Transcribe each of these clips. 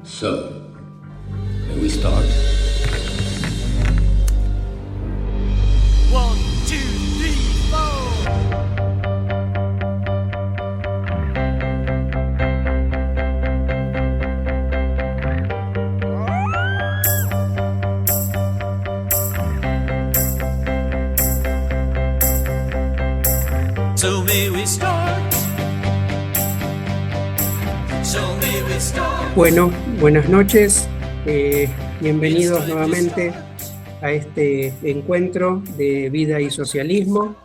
So, may we start? 1, 2, 3, 4. So may we start. So may we start. Bueno, buenas noches, bienvenidos nuevamente a este encuentro de vida y socialismo,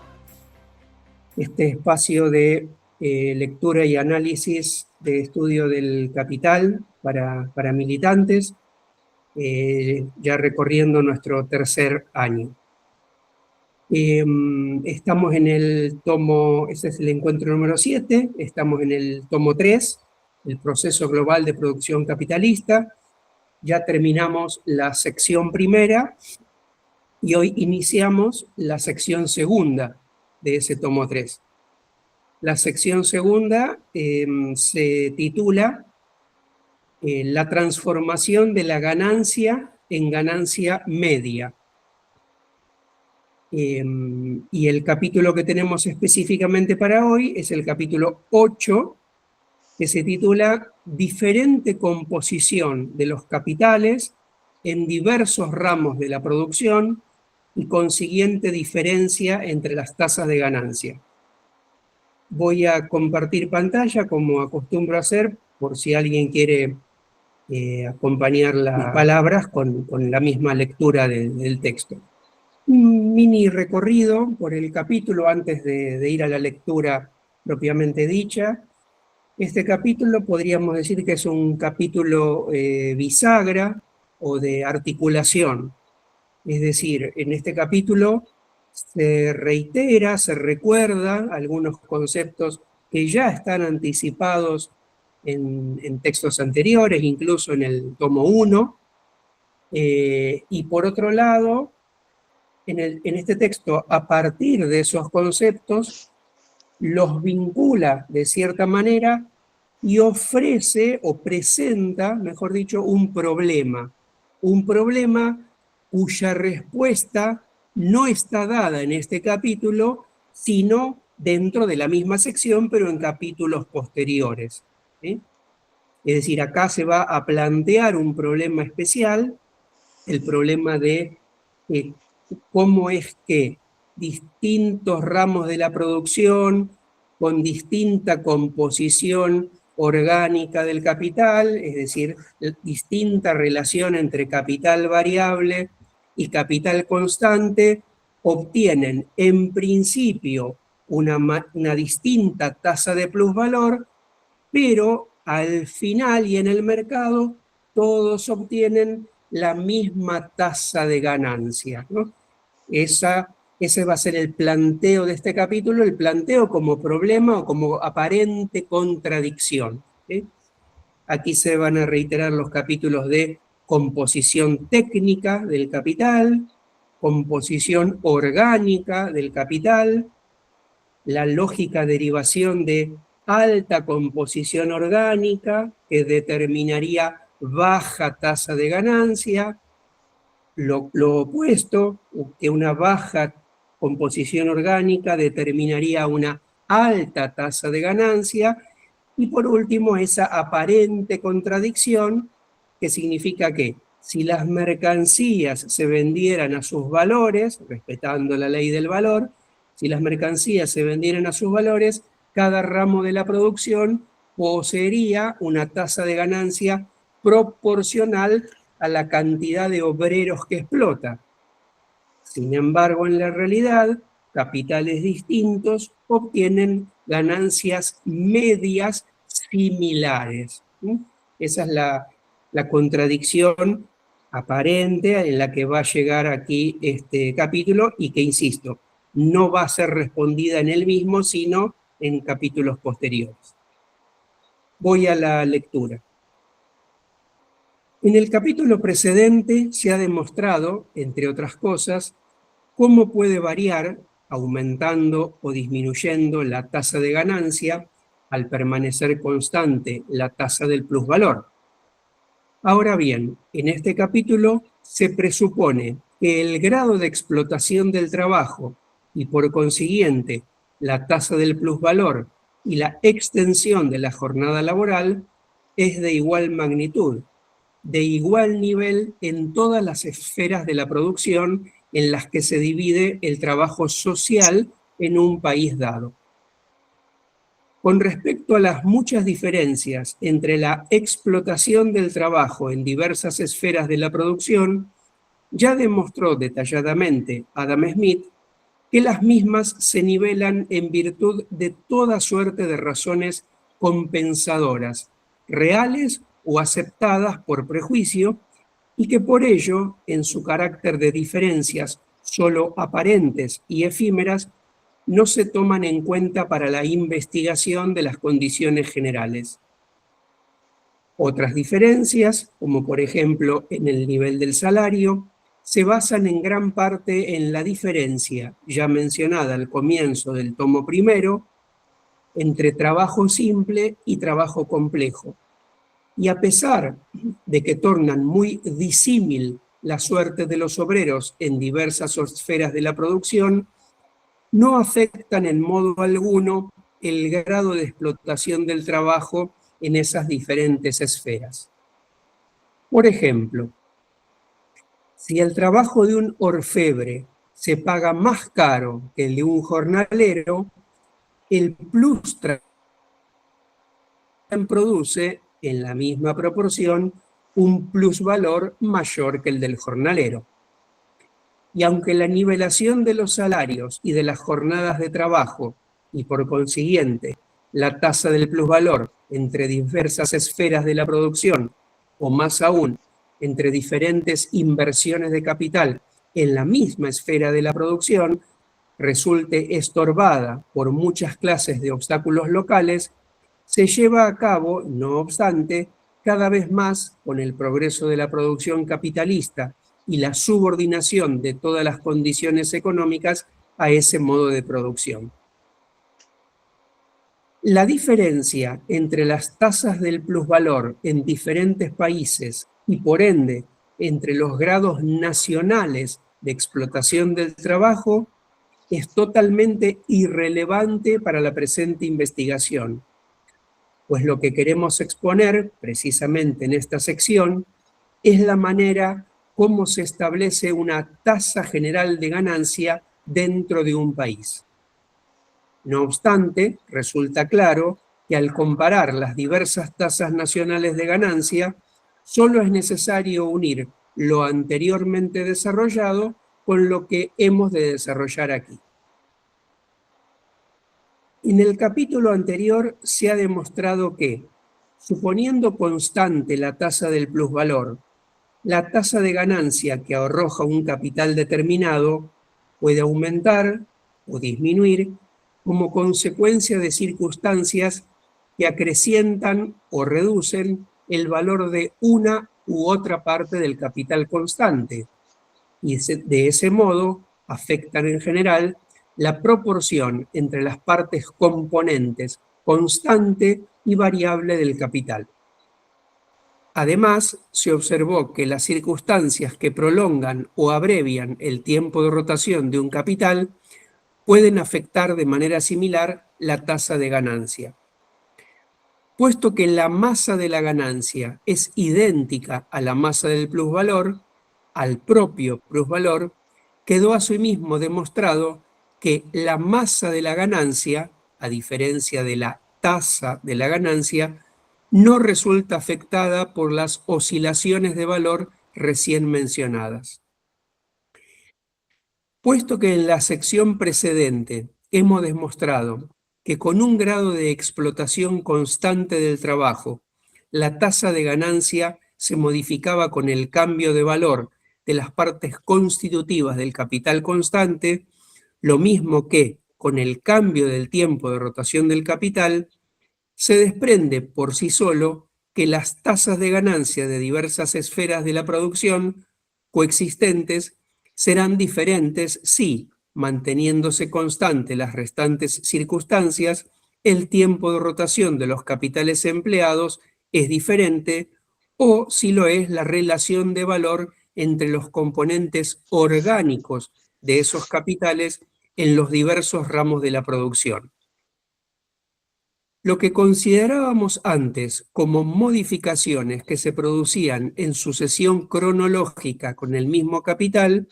este espacio de lectura y análisis de estudio del capital para militantes, ya recorriendo nuestro tercer año. Estamos en el tomo, ese es el encuentro número 7, estamos en el tomo 3, el proceso global de producción capitalista. Ya terminamos la sección primera y hoy iniciamos la sección segunda de ese tomo 3. La sección segunda se titula La transformación de la ganancia en ganancia media. Y el capítulo que tenemos específicamente para hoy es el capítulo 8, que se titula Diferente composición de los capitales en diversos ramos de la producción y consiguiente diferencia entre las tasas de ganancia. Voy a compartir pantalla como acostumbro a hacer, por si alguien quiere acompañar las palabras con la misma lectura del texto. Un mini recorrido por el capítulo antes de ir a la lectura propiamente dicha. Este capítulo podríamos decir que es un capítulo bisagra o de articulación. Es decir, en este capítulo se reitera, se recuerda algunos conceptos que ya están anticipados en textos anteriores, incluso en el tomo 1. Y por otro lado, en este texto, a partir de esos conceptos, los vincula de cierta manera y ofrece o presenta, mejor dicho, un problema cuya respuesta no está dada en este capítulo, sino dentro de la misma sección, pero en capítulos posteriores. ¿Sí? Es decir, acá se va a plantear un problema especial, el problema de cómo es que distintos ramos de la producción, con distinta composición orgánica del capital, es decir, distinta relación entre capital variable y capital constante, obtienen en principio una distinta tasa de plusvalor, pero al final y en el mercado todos obtienen la misma tasa de ganancia, ¿no? Ese va a ser el planteo de este capítulo, el planteo como problema o como aparente contradicción. ¿Sí? Aquí se van a reiterar los capítulos de composición técnica del capital, composición orgánica del capital, la lógica derivación de alta composición orgánica que determinaría baja tasa de ganancia, lo opuesto, que una baja composición orgánica determinaría una alta tasa de ganancia, y por último esa aparente contradicción que significa que si las mercancías se vendieran a sus valores, respetando la ley del valor, si las mercancías se vendieran a sus valores, cada ramo de la producción poseería una tasa de ganancia proporcional a la cantidad de obreros que explota. Sin embargo, en la realidad, capitales distintos obtienen ganancias medias similares. Esa es la contradicción aparente en la que va a llegar aquí este capítulo y que, insisto, no va a ser respondida en él mismo, sino en capítulos posteriores. Voy a la lectura. En el capítulo precedente se ha demostrado, entre otras cosas, cómo puede variar, aumentando o disminuyendo la tasa de ganancia, al permanecer constante la tasa del plusvalor. Ahora bien, en este capítulo se presupone que el grado de explotación del trabajo y por consiguiente la tasa del plusvalor y la extensión de la jornada laboral es de igual magnitud, de igual nivel en todas las esferas de la producción en las que se divide el trabajo social en un país dado. Con respecto a las muchas diferencias entre la explotación del trabajo en diversas esferas de la producción, ya demostró detalladamente Adam Smith que las mismas se nivelan en virtud de toda suerte de razones compensadoras, reales o aceptadas por prejuicio, y que por ello, en su carácter de diferencias solo aparentes y efímeras, no se toman en cuenta para la investigación de las condiciones generales. Otras diferencias, como por ejemplo en el nivel del salario, se basan en gran parte en la diferencia, ya mencionada al comienzo del tomo primero, entre trabajo simple y trabajo complejo. Y a pesar de que tornan muy disímil la suerte de los obreros en diversas esferas de la producción, no afectan en modo alguno el grado de explotación del trabajo en esas diferentes esferas. Por ejemplo, si el trabajo de un orfebre se paga más caro que el de un jornalero, el plus produce en la misma proporción un plusvalor mayor que el del jornalero. Y aunque la nivelación de los salarios y de las jornadas de trabajo, y por consiguiente la tasa del plusvalor entre diversas esferas de la producción, o más aún, entre diferentes inversiones de capital en la misma esfera de la producción, resulte estorbada por muchas clases de obstáculos locales, se lleva a cabo, no obstante, cada vez más con el progreso de la producción capitalista y la subordinación de todas las condiciones económicas a ese modo de producción. La diferencia entre las tasas del plusvalor en diferentes países y por ende entre los grados nacionales de explotación del trabajo es totalmente irrelevante para la presente investigación, pues lo que queremos exponer precisamente en esta sección es la manera cómo se establece una tasa general de ganancia dentro de un país. No obstante, resulta claro que al comparar las diversas tasas nacionales de ganancia, solo es necesario unir lo anteriormente desarrollado con lo que hemos de desarrollar aquí. En el capítulo anterior se ha demostrado que, suponiendo constante la tasa del plusvalor, la tasa de ganancia que arroja un capital determinado puede aumentar o disminuir como consecuencia de circunstancias que acrecientan o reducen el valor de una u otra parte del capital constante, y de ese modo afectan en general la proporción entre las partes componentes constante y variable del capital. Además, se observó que las circunstancias que prolongan o abrevian el tiempo de rotación de un capital pueden afectar de manera similar la tasa de ganancia. Puesto que la masa de la ganancia es idéntica a la masa del plusvalor, al propio plusvalor, quedó asimismo demostrado que la masa de la ganancia, a diferencia de la tasa de la ganancia, no resulta afectada por las oscilaciones de valor recién mencionadas. Puesto que en la sección precedente hemos demostrado que con un grado de explotación constante del trabajo, la tasa de ganancia se modificaba con el cambio de valor de las partes constitutivas del capital constante, lo mismo que con el cambio del tiempo de rotación del capital, se desprende por sí solo que las tasas de ganancia de diversas esferas de la producción coexistentes serán diferentes si, manteniéndose constante las restantes circunstancias, el tiempo de rotación de los capitales empleados es diferente o si lo es la relación de valor entre los componentes orgánicos de esos capitales en los diversos ramos de la producción. Lo que considerábamos antes como modificaciones que se producían en sucesión cronológica con el mismo capital,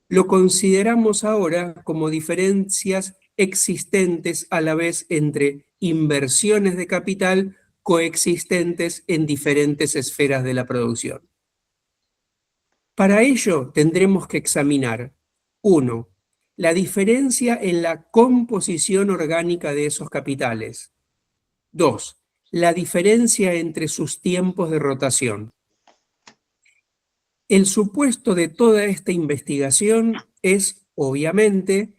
lo consideramos ahora como diferencias existentes a la vez entre inversiones de capital coexistentes en diferentes esferas de la producción. Para ello tendremos que examinar, 1, la diferencia en la composición orgánica de esos capitales. 2, la diferencia entre sus tiempos de rotación. El supuesto de toda esta investigación es, obviamente,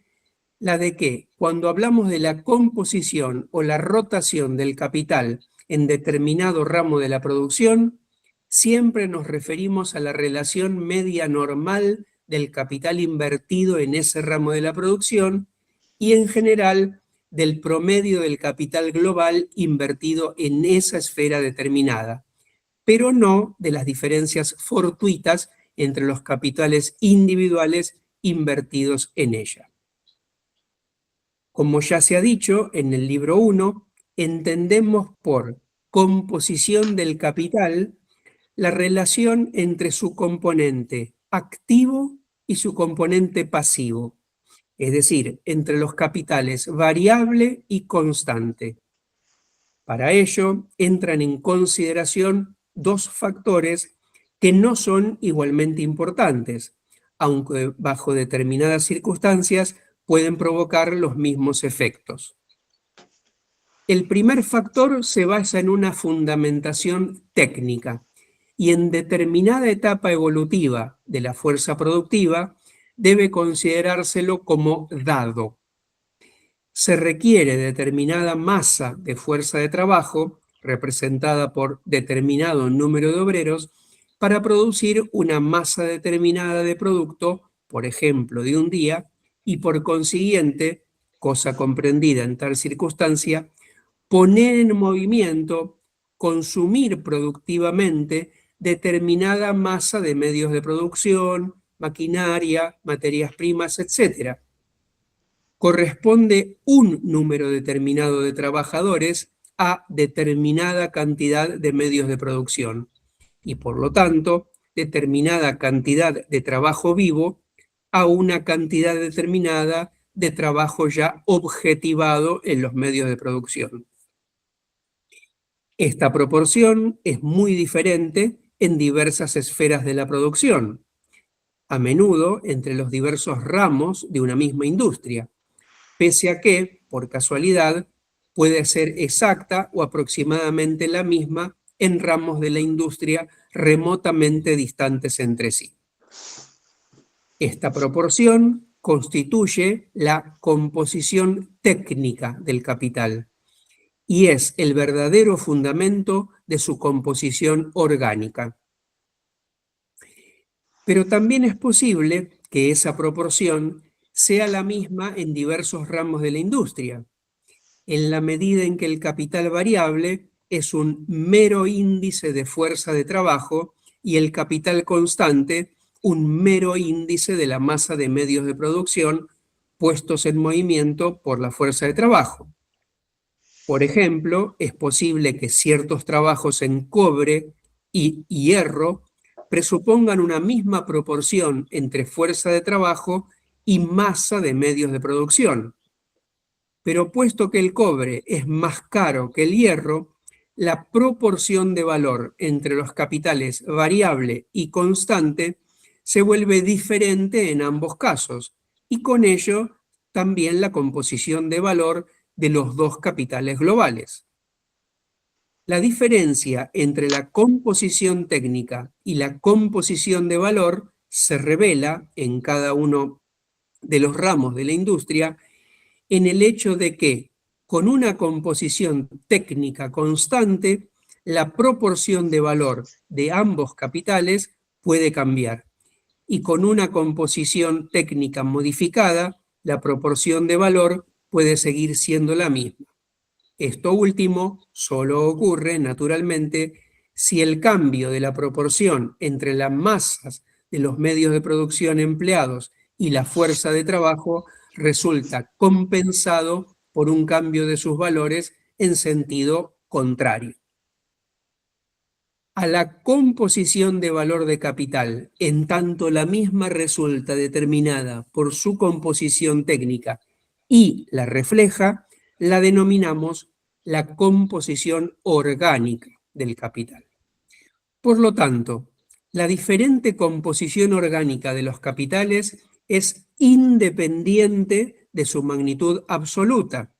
la de que cuando hablamos de la composición o la rotación del capital en determinado ramo de la producción, siempre nos referimos a la relación media normal del capital invertido en ese ramo de la producción y en general del promedio del capital global invertido en esa esfera determinada, pero no de las diferencias fortuitas entre los capitales individuales invertidos en ella. Como ya se ha dicho en el libro 1, entendemos por composición del capital la relación entre su componente activo y su componente pasivo, es decir, entre los capitales variable y constante. Para ello, entran en consideración dos factores que no son igualmente importantes, aunque bajo determinadas circunstancias pueden provocar los mismos efectos. El primer factor se basa en una fundamentación técnica y en determinada etapa evolutiva de la fuerza productiva debe considerárselo como dado. Se requiere determinada masa de fuerza de trabajo, representada por determinado número de obreros, para producir una masa determinada de producto, por ejemplo, de un día, y por consiguiente, cosa comprendida en tal circunstancia, poner en movimiento, consumir productivamente determinada masa de medios de producción, maquinaria, materias primas, etc. Corresponde un número determinado de trabajadores a determinada cantidad de medios de producción y, por lo tanto, determinada cantidad de trabajo vivo a una cantidad determinada de trabajo ya objetivado en los medios de producción. Esta proporción es muy diferente en diversas esferas de la producción, a menudo entre los diversos ramos de una misma industria, pese a que, por casualidad, puede ser exacta o aproximadamente la misma en ramos de la industria remotamente distantes entre sí. Esta proporción constituye la composición técnica del capital y es el verdadero fundamento de su composición orgánica. Pero también es posible que esa proporción sea la misma en diversos ramos de la industria, en la medida en que el capital variable es un mero índice de fuerza de trabajo y el capital constante un mero índice de la masa de medios de producción puestos en movimiento por la fuerza de trabajo. Por ejemplo, es posible que ciertos trabajos en cobre y hierro presupongan una misma proporción entre fuerza de trabajo y masa de medios de producción. Pero puesto que el cobre es más caro que el hierro, la proporción de valor entre los capitales variable y constante se vuelve diferente en ambos casos, y con ello también la composición de valor de los dos capitales globales. La diferencia entre la composición técnica y la composición de valor se revela en cada uno de los ramos de la industria en el hecho de que, con una composición técnica constante, la proporción de valor de ambos capitales puede cambiar, y con una composición técnica modificada, la proporción de valor puede seguir siendo la misma. Esto último solo ocurre, naturalmente, si el cambio de la proporción entre las masas de los medios de producción empleados y la fuerza de trabajo resulta compensado por un cambio de sus valores en sentido contrario. A la composición de valor de capital, en tanto la misma resulta determinada por su composición técnica y la refleja, la denominamos la composición orgánica del capital. Por lo tanto, la diferente composición orgánica de los capitales es independiente de su magnitud absoluta.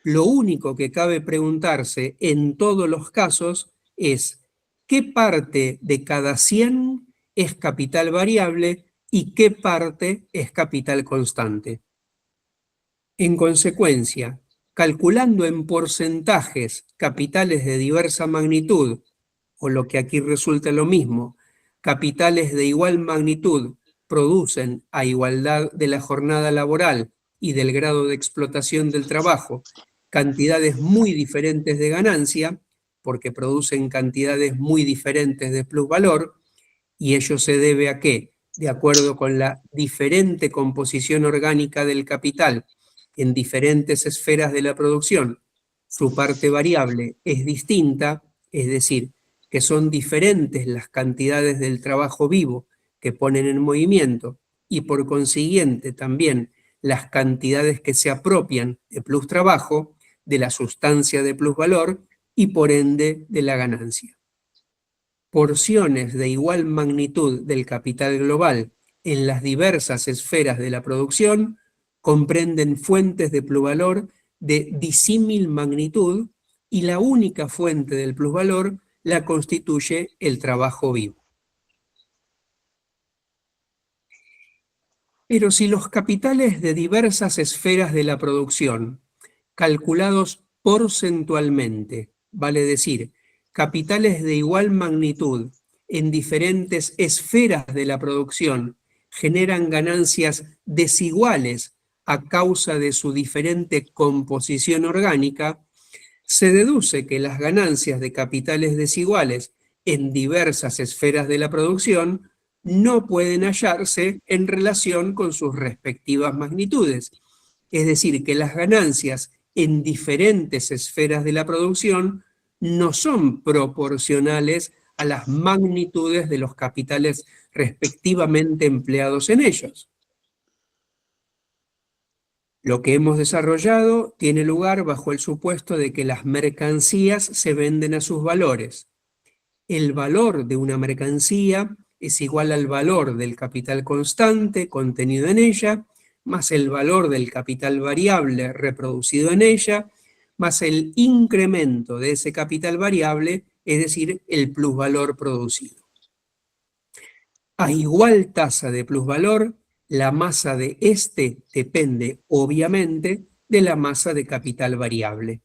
Lo único que cabe preguntarse en todos los casos es qué parte de cada 100 es capital variable y qué parte es capital constante. En consecuencia, calculando en porcentajes capitales de diversa magnitud, o lo que aquí resulta lo mismo, capitales de igual magnitud producen a igualdad de la jornada laboral y del grado de explotación del trabajo cantidades muy diferentes de ganancia, porque producen cantidades muy diferentes de plusvalor, y ello se debe a que, de acuerdo con la diferente composición orgánica del capital en diferentes esferas de la producción, su parte variable es distinta, es decir, que son diferentes las cantidades del trabajo vivo que ponen en movimiento y por consiguiente también las cantidades que se apropian de plus trabajo, de la sustancia de plusvalor y por ende de la ganancia. Porciones de igual magnitud del capital global en las diversas esferas de la producción comprenden fuentes de plusvalor de disímil magnitud y la única fuente del plusvalor la constituye el trabajo vivo. Pero si los capitales de diversas esferas de la producción, calculados porcentualmente, vale decir, capitales de igual magnitud en diferentes esferas de la producción, generan ganancias desiguales a causa de su diferente composición orgánica, se deduce que las ganancias de capitales desiguales en diversas esferas de la producción no pueden hallarse en relación con sus respectivas magnitudes. Es decir, que las ganancias en diferentes esferas de la producción no son proporcionales a las magnitudes de los capitales respectivamente empleados en ellos. Lo que hemos desarrollado tiene lugar bajo el supuesto de que las mercancías se venden a sus valores. El valor de una mercancía es igual al valor del capital constante contenido en ella, más el valor del capital variable reproducido en ella, más el incremento de ese capital variable, es decir, el plusvalor producido. A igual tasa de plusvalor, la masa de este depende, obviamente, de la masa de capital variable.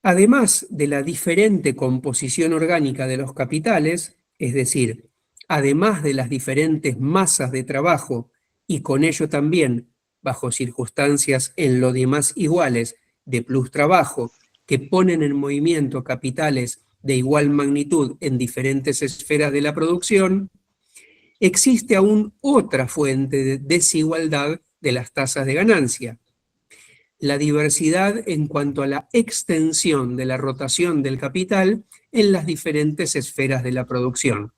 Además de la diferente composición orgánica de los capitales, es decir, además de las diferentes masas de trabajo y con ello también, bajo circunstancias en lo demás iguales, de plus trabajo, que ponen en movimiento capitales de igual magnitud en diferentes esferas de la producción, existe aún otra fuente de desigualdad de las tasas de ganancia: la diversidad en cuanto a la extensión de la rotación del capital en las diferentes esferas de la producción.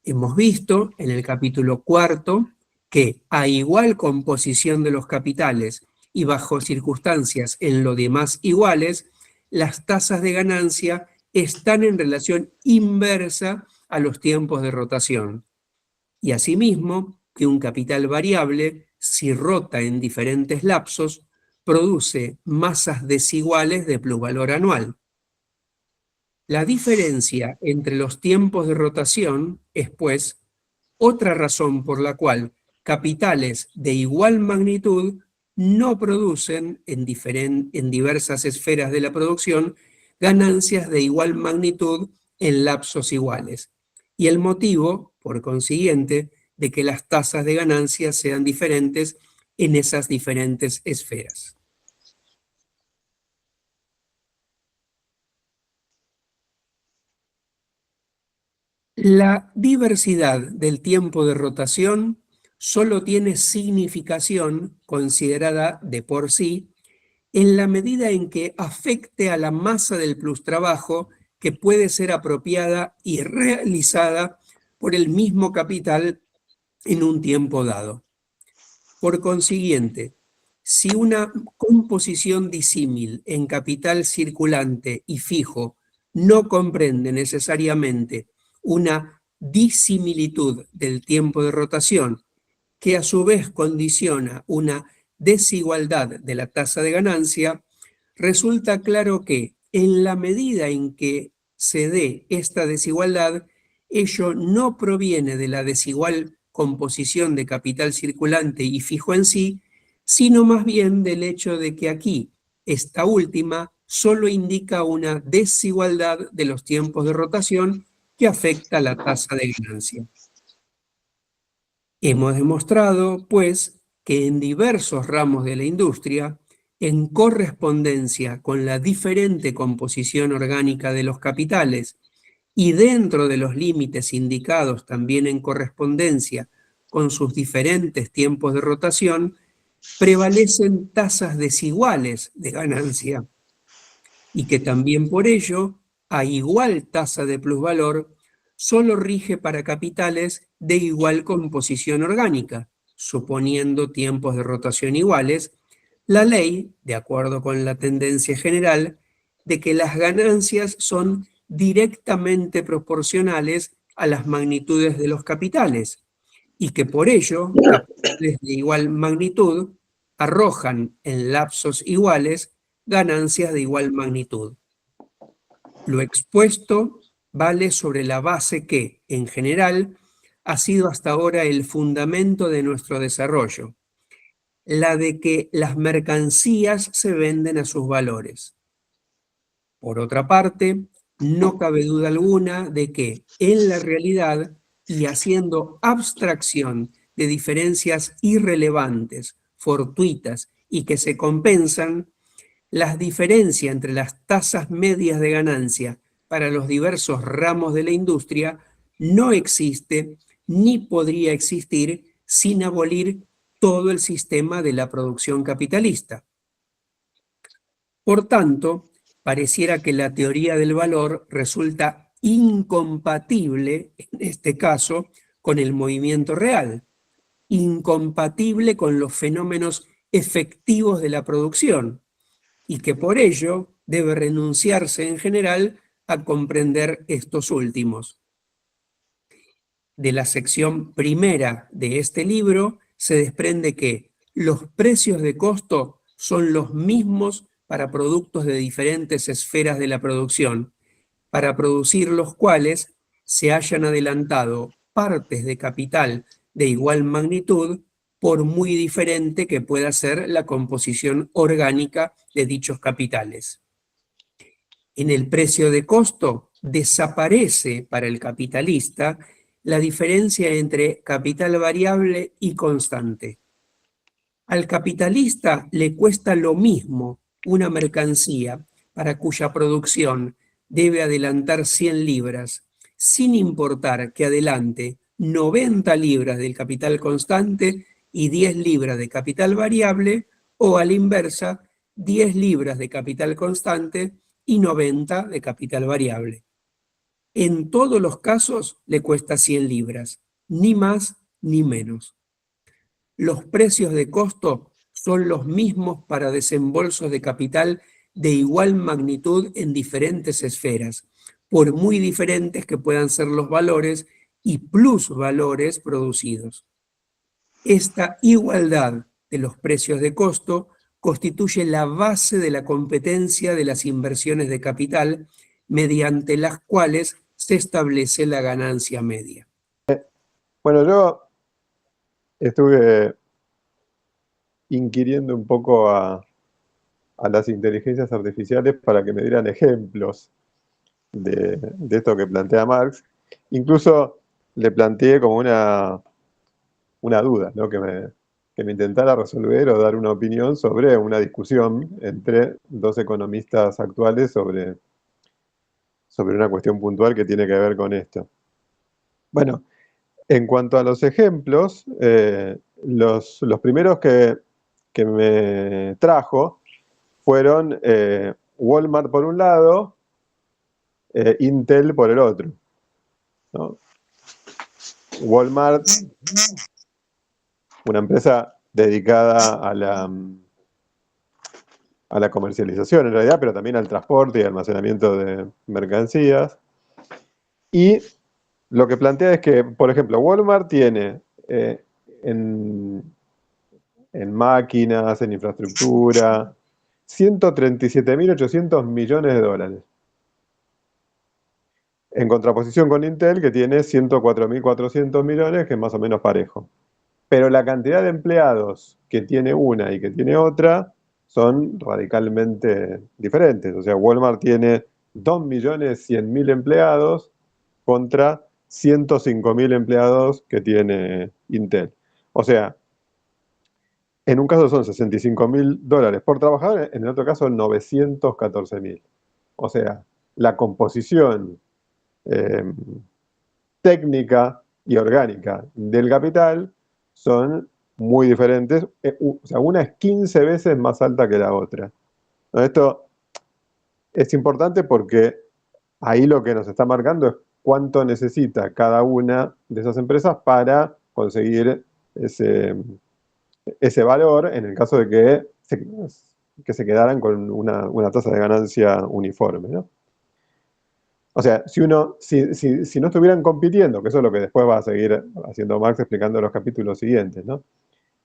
Hemos visto en el capítulo 4 que a igual composición de los capitales y bajo circunstancias en lo demás iguales, las tasas de ganancia están en relación inversa a los tiempos de rotación. Y asimismo, que un capital variable, si rota en diferentes lapsos, produce masas desiguales de plusvalor anual. La diferencia entre los tiempos de rotación es, pues, otra razón por la cual capitales de igual magnitud no producen en diversas esferas de la producción ganancias de igual magnitud en lapsos iguales, y el motivo, por consiguiente, de que las tasas de ganancias sean diferentes en esas diferentes esferas. La diversidad del tiempo de rotación solo tiene significación considerada de por sí en la medida en que afecte a la masa del plustrabajo que puede ser apropiada y realizada por el mismo capital en un tiempo dado. Por consiguiente, si una composición disímil en capital circulante y fijo no comprende necesariamente una disimilitud del tiempo de rotación, que a su vez condiciona una desigualdad de la tasa de ganancia, resulta claro que en la medida en que se dé esta desigualdad, ello no proviene de la desigual composición de capital circulante y fijo en sí, sino más bien del hecho de que aquí, esta última, solo indica una desigualdad de los tiempos de rotación que afecta la tasa de ganancia. Hemos demostrado, pues, que en diversos ramos de la industria, en correspondencia con la diferente composición orgánica de los capitales y dentro de los límites indicados también en correspondencia con sus diferentes tiempos de rotación, prevalecen tasas desiguales de ganancia y que también por ello, a igual tasa de plusvalor, solo rige para capitales de igual composición orgánica, suponiendo tiempos de rotación iguales, la ley, de acuerdo con la tendencia general, de que las ganancias son directamente proporcionales a las magnitudes de los capitales y que por ello capitales de igual magnitud arrojan en lapsos iguales ganancias de igual magnitud. Lo expuesto vale sobre la base que, en general, ha sido hasta ahora el fundamento de nuestro desarrollo, la de que las mercancías se venden a sus valores. Por otra parte, no cabe duda alguna de que, en la realidad, y haciendo abstracción de diferencias irrelevantes, fortuitas y que se compensan, la diferencia entre las tasas medias de ganancia para los diversos ramos de la industria no existe ni podría existir sin abolir todo el sistema de la producción capitalista. Por tanto, pareciera que la teoría del valor resulta incompatible, en este caso, con el movimiento real, incompatible con los fenómenos efectivos de la producción, y que por ello debe renunciarse en general a comprender estos últimos. De la sección primera de este libro se desprende que los precios de costo son los mismos para productos de diferentes esferas de la producción, para producir los cuales se hayan adelantado partes de capital de igual magnitud, por muy diferente que pueda ser la composición orgánica de dichos capitales. En el precio de costo desaparece para el capitalista la diferencia entre capital variable y constante. Al capitalista le cuesta lo mismo una mercancía para cuya producción debe adelantar 100 libras, sin importar que adelante 90 libras del capital constante y 10 libras de capital variable, o a la inversa, 10 libras de capital constante y 90 de capital variable. En todos los casos le cuesta 100 libras, ni más ni menos. Los precios de costo son los mismos para desembolsos de capital de igual magnitud en diferentes esferas, por muy diferentes que puedan ser los valores y plusvalores producidos. Esta igualdad de los precios de costo constituye la base de la competencia de las inversiones de capital, mediante las cuales se establece la ganancia media. Bueno, yo estuve inquiriendo un poco a las inteligencias artificiales para que me dieran ejemplos de esto que plantea Marx. Incluso le planteé como una duda, ¿no? que me intentara resolver o dar una opinión sobre una discusión entre dos economistas actuales sobre una cuestión puntual que tiene que ver con esto. Bueno, en cuanto a los ejemplos, los primeros que me trajo fueron Walmart por un lado, Intel por el otro, ¿no? Walmart, una empresa dedicada a la comercialización en realidad, pero también al transporte y almacenamiento de mercancías. Y lo que plantea es que, por ejemplo, Walmart tiene en máquinas, en infraestructura, 137.800 millones de dólares. En contraposición con Intel, que tiene 104.400 millones, que es más o menos parejo. Pero la cantidad de empleados que tiene una y que tiene otra son radicalmente diferentes. O sea, Walmart tiene 2.100.000 empleados contra 105.000 empleados que tiene Intel. O sea, en un caso son $65.000 por trabajador, en el otro caso 914.000. O sea, la composición técnica y orgánica del capital son muy diferentes. O sea, una es 15 veces más alta que la otra. ¿No? Esto es importante porque ahí lo que nos está marcando es cuánto necesita cada una de esas empresas para conseguir ese valor en el caso de que se quedaran con una tasa de ganancia uniforme, ¿no? O sea, si no estuvieran compitiendo, que eso es lo que después va a seguir haciendo Marx explicando en los capítulos siguientes, ¿no?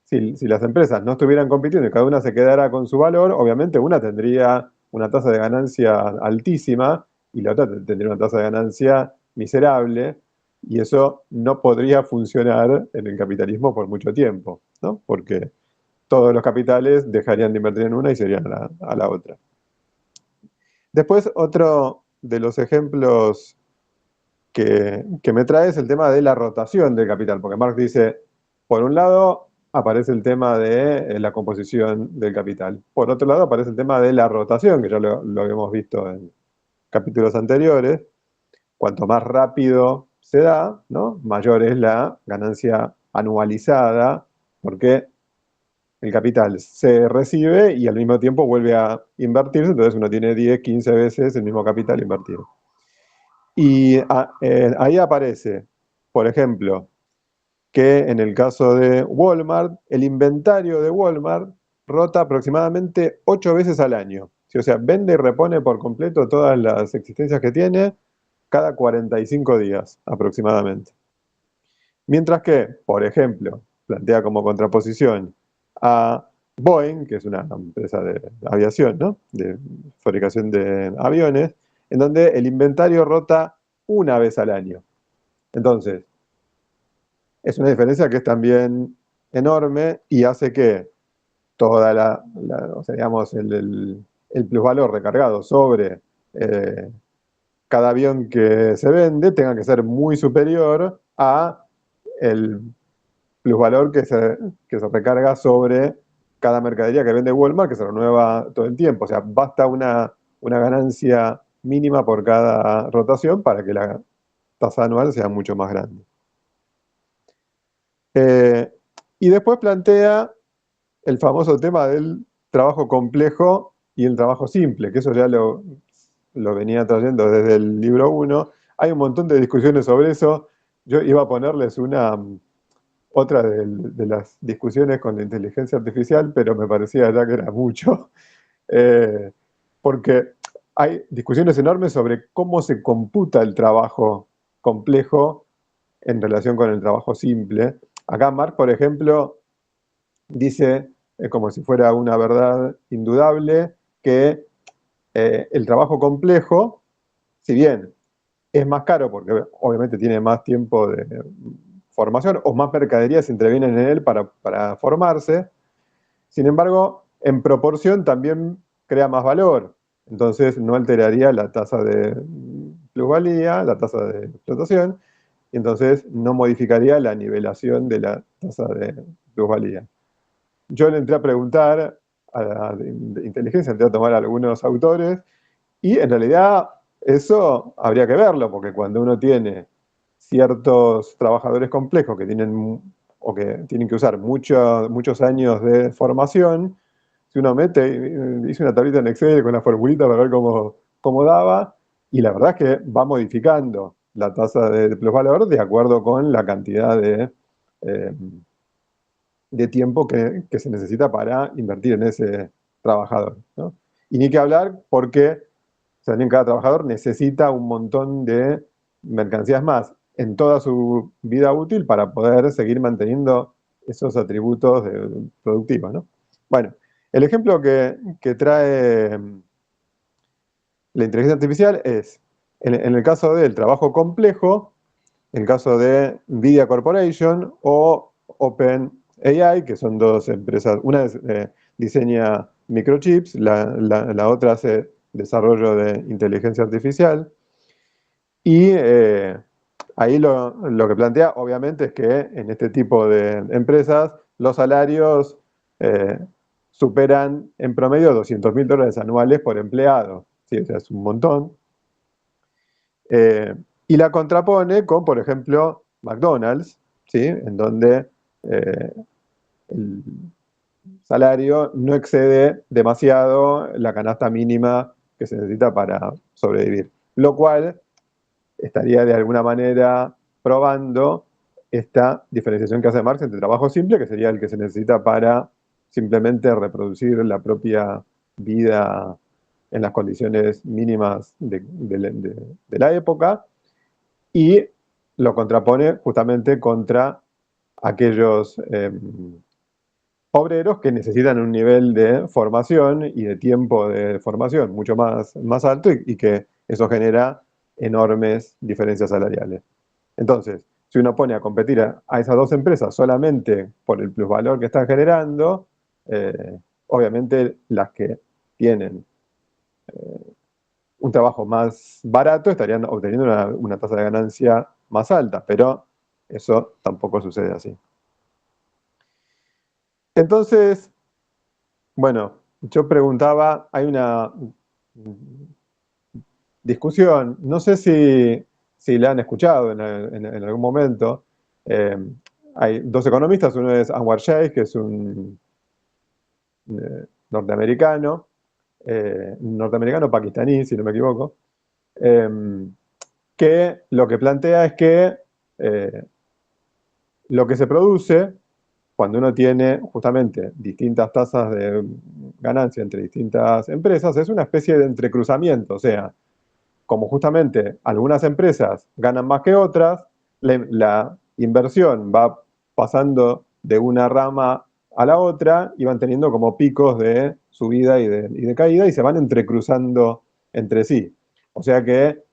Si las empresas no estuvieran compitiendo y cada una se quedara con su valor, obviamente una tendría una tasa de ganancia altísima y la otra tendría una tasa de ganancia miserable, y eso no podría funcionar en el capitalismo por mucho tiempo, ¿no? Porque todos los capitales dejarían de invertir en una y se irían a la otra. Después, otro de los ejemplos que me trae es el tema de la rotación del capital, porque Marx dice, por un lado aparece el tema de la composición del capital, por otro lado aparece el tema de la rotación, que ya lo habíamos visto en capítulos anteriores. Cuanto más rápido se da, ¿no?, mayor es la ganancia anualizada, porque el capital se recibe y al mismo tiempo vuelve a invertirse, entonces uno tiene 10, 15 veces el mismo capital invertido. Y ahí aparece, por ejemplo, que en el caso de Walmart, el inventario de Walmart rota aproximadamente 8 veces al año. O sea, vende y repone por completo todas las existencias que tiene cada 45 días aproximadamente. Mientras que, por ejemplo, plantea como contraposición a Boeing, que es una empresa de aviación, ¿no?, de fabricación de aviones, en donde el inventario rota una vez al año. Entonces, es una diferencia que es también enorme y hace que toda o sea, digamos, el plusvalor recargado sobre cada avión que se vende tenga que ser muy superior a el plusvalor que se recarga sobre cada mercadería que vende Walmart, que se renueva todo el tiempo. O sea, basta una ganancia mínima por cada rotación para que la tasa anual sea mucho más grande. Y después plantea el famoso tema del trabajo complejo y el trabajo simple, que eso ya lo venía trayendo desde el libro 1. Hay un montón de discusiones sobre eso. Yo iba a ponerles otra de las discusiones con la inteligencia artificial, pero me parecía ya que era mucho, porque hay discusiones enormes sobre cómo se computa el trabajo complejo en relación con el trabajo simple. Acá Marx, por ejemplo, dice, como si fuera una verdad indudable, que el trabajo complejo, si bien es más caro porque obviamente tiene más tiempo de formación o más mercaderías intervienen en él para formarse, sin embargo, en proporción también crea más valor. Entonces no alteraría la tasa de plusvalía, la tasa de explotación, y entonces no modificaría la nivelación de la tasa de plusvalía. Yo le entré a preguntar a la inteligencia, entré a tomar a algunos autores, y en realidad eso habría que verlo, porque cuando uno tiene ciertos trabajadores complejos que tienen o que tienen que usar muchos años de formación, si uno hice una tablita en Excel con la formulita para ver cómo daba, y la verdad es que va modificando la tasa de plusvalor de acuerdo con la cantidad de tiempo que se necesita para invertir en ese trabajador, ¿no? Y ni que hablar porque también cada trabajador necesita un montón de mercancías más en toda su vida útil para poder seguir manteniendo esos atributos productivos, ¿no? Bueno, el ejemplo que trae la inteligencia artificial es, en el caso del trabajo complejo, en el caso de NVIDIA Corporation o OpenAI, que son dos empresas, una diseña microchips, la otra hace desarrollo de inteligencia artificial, y ahí lo que plantea obviamente es que en este tipo de empresas los salarios superan en promedio $200.000 anuales por empleado, ¿sí? O sea, es un montón. Y la contrapone con, por ejemplo, McDonald's, ¿sí? En donde el salario no excede demasiado la canasta mínima que se necesita para sobrevivir, lo cual estaría de alguna manera probando esta diferenciación que hace Marx entre trabajo simple, que sería el que se necesita para simplemente reproducir la propia vida en las condiciones mínimas de la época, y lo contrapone justamente contra aquellos obreros que necesitan un nivel de formación y de tiempo de formación mucho más alto, y que eso genera enormes diferencias salariales. Entonces, si uno pone a competir a esas dos empresas solamente por el plusvalor que están generando, obviamente las que tienen un trabajo más barato estarían obteniendo una tasa de ganancia más alta, pero eso tampoco sucede así. Entonces, bueno, yo preguntaba, hay una discusión, no sé si la han escuchado en algún momento. Hay dos economistas, uno es Anwar Sheikh, que es un norteamericano pakistaní, si no me equivoco, que lo que plantea es que lo que se produce cuando uno tiene justamente distintas tasas de ganancia entre distintas empresas es una especie de entrecruzamiento. O sea, como justamente algunas empresas ganan más que otras, la inversión va pasando de una rama a la otra y van teniendo como picos de subida y de caída, y se van entrecruzando entre sí. O sea que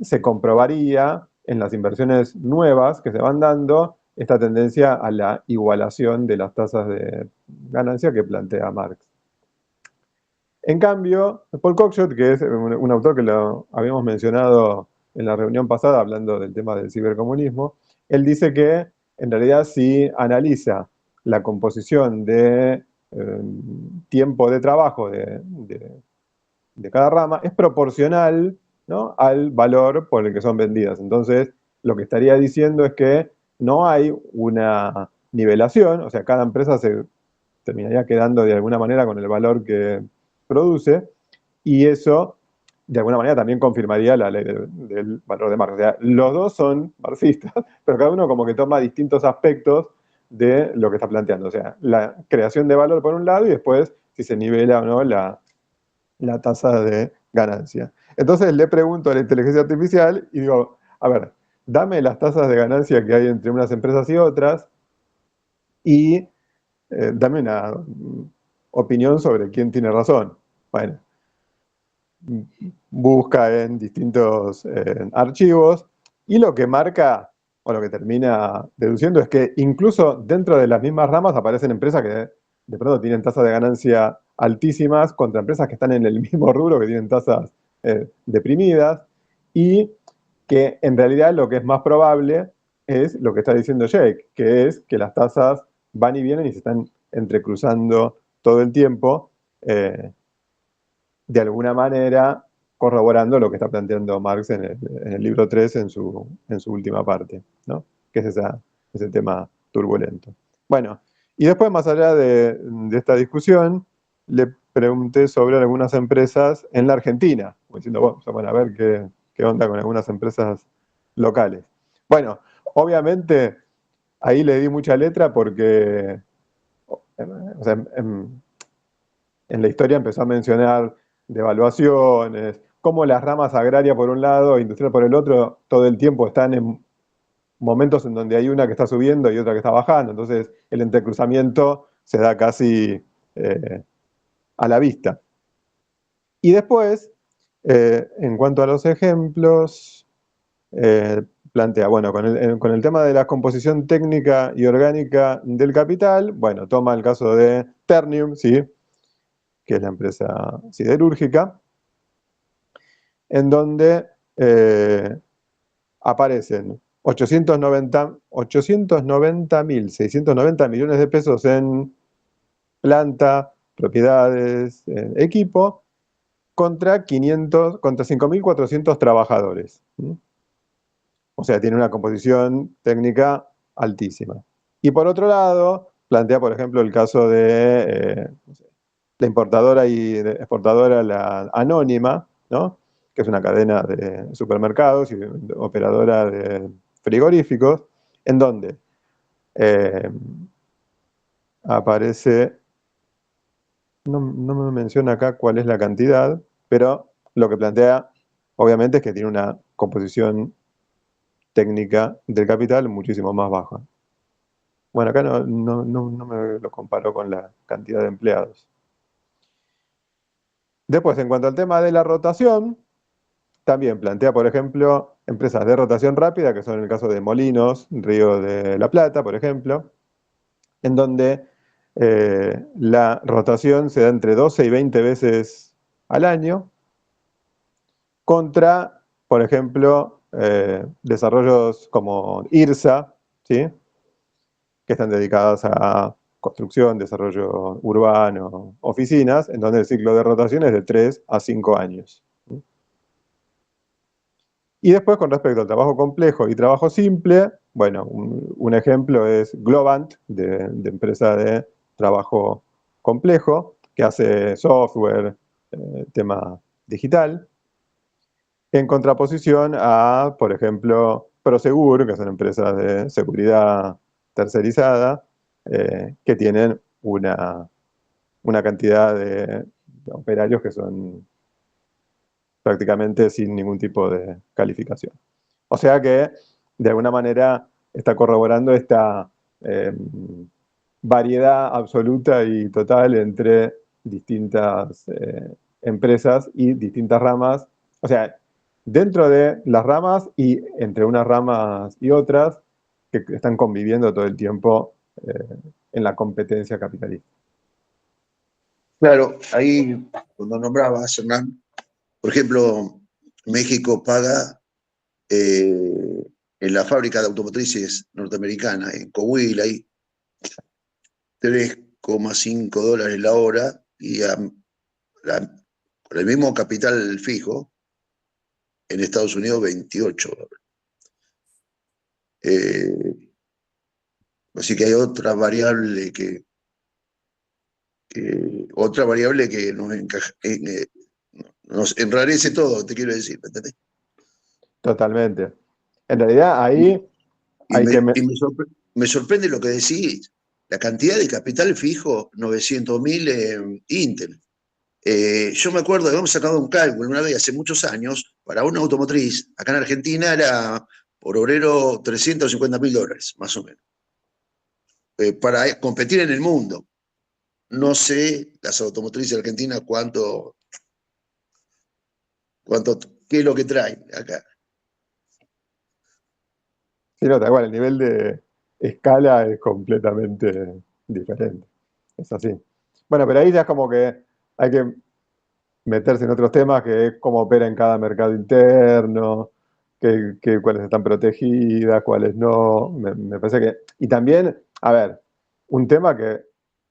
se comprobaría en las inversiones nuevas que se van dando esta tendencia a la igualación de las tasas de ganancia que plantea Marx. En cambio, Paul Cockshott, que es un autor que lo habíamos mencionado en la reunión pasada hablando del tema del cibercomunismo, él dice que en realidad si analiza la composición de tiempo de trabajo de cada rama, es proporcional, ¿no?, al valor por el que son vendidas. Entonces, lo que estaría diciendo es que no hay una nivelación, o sea, cada empresa se terminaría quedando de alguna manera con el valor que produce, y eso de alguna manera también confirmaría la ley del valor de Marx. O sea, los dos son marxistas, pero cada uno como que toma distintos aspectos de lo que está planteando. O sea, la creación de valor por un lado y después si se nivela o no la tasa de ganancia. Entonces le pregunto a la inteligencia artificial y digo, a ver, dame las tasas de ganancia que hay entre unas empresas y otras y dame una opinión sobre quién tiene razón. Bueno, busca en distintos archivos, y lo que marca o lo que termina deduciendo es que incluso dentro de las mismas ramas aparecen empresas que de pronto tienen tasas de ganancia altísimas contra empresas que están en el mismo rubro que tienen tasas deprimidas, y que en realidad lo que es más probable es lo que está diciendo Jake, que es que las tasas van y vienen y se están entrecruzando todo el tiempo, de alguna manera corroborando lo que está planteando Marx en el libro 3 en su última parte, ¿no? Que es ese tema turbulento. Bueno, y después, más allá de esta discusión, le pregunté sobre algunas empresas en la Argentina, como diciendo, bueno, a ver qué onda con algunas empresas locales. Bueno, obviamente ahí le di mucha letra porque o sea, en la historia empezó a mencionar devaluaciones, cómo las ramas agrarias por un lado, industrial por el otro, todo el tiempo están en momentos en donde hay una que está subiendo y otra que está bajando, entonces el entrecruzamiento se da casi a la vista. Y después, en cuanto a los ejemplos, plantea, bueno, con el tema de la composición técnica y orgánica del capital, bueno, toma el caso de Ternium, ¿sí?, que es la empresa siderúrgica, en donde aparecen 890.690 millones de pesos en planta, propiedades, equipo, contra 5.400 trabajadores. O sea, tiene una composición técnica altísima. Y por otro lado, plantea, por ejemplo, el caso de la importadora y exportadora, la Anónima, ¿no?, que es una cadena de supermercados y operadora de frigoríficos, en donde aparece, no me menciona acá cuál es la cantidad, pero lo que plantea, obviamente, es que tiene una composición técnica del capital muchísimo más baja. Bueno, acá no me lo comparo con la cantidad de empleados. Después, en cuanto al tema de la rotación, también plantea, por ejemplo, empresas de rotación rápida, que son el caso de Molinos, Río de la Plata, por ejemplo, en donde la rotación se da entre 12 y 20 veces al año, contra, por ejemplo, desarrollos como IRSA, ¿sí?, que están dedicadas a construcción, desarrollo urbano, oficinas, en donde el ciclo de rotación es de 3 a 5 años. Y después, con respecto al trabajo complejo y trabajo simple, bueno, un ejemplo es Globant, de empresa de trabajo complejo, que hace software, tema digital, en contraposición a, por ejemplo, Prosegur, que son empresas de seguridad tercerizada, que tienen una cantidad de operarios que son prácticamente sin ningún tipo de calificación. O sea que, de alguna manera, está corroborando esta variedad absoluta y total entre distintas empresas y distintas ramas. O sea, dentro de las ramas y entre unas ramas y otras que están conviviendo todo el tiempo en la competencia capitalista. Claro, ahí cuando nombrabas, Hernán, por ejemplo, México paga en la fábrica de automotrices norteamericana, en Coahuila, hay $3,5 la hora y con el mismo capital fijo, en Estados Unidos $28. Así que hay otra variable que nos enrarece todo, te quiero decir, ¿me entendés? Totalmente. En realidad, ahí Y hay que... me sorprende lo que decís, la cantidad de capital fijo, 900.000 en Intel. Yo me acuerdo que habíamos sacado un cálculo una vez hace muchos años, para una automotriz, acá en Argentina era por obrero $350.000, más o menos, para competir en el mundo. No sé, las automotrices argentinas, qué es lo que traen acá. Sí, no, tal cual, el nivel de escala es completamente diferente. Es así. Bueno, pero ahí ya es como que hay que meterse en otros temas, que es cómo opera en cada mercado interno, cuáles están protegidas, cuáles no. Me parece que... Y también, a ver, un tema que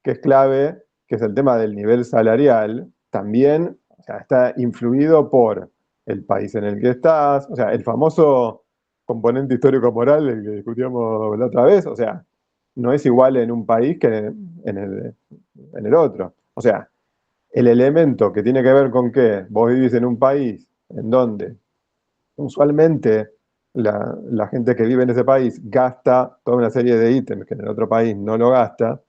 es clave, que es el tema del nivel salarial, también, o sea, está influido por el país en el que estás, o sea, el famoso componente histórico-moral del que discutíamos la otra vez, o sea, no es igual en un país que en el otro. O sea, el elemento que tiene que ver con que vos vivís en un país en donde usualmente la gente que vive en ese país gasta toda una serie de ítems que en el otro país no lo gasta,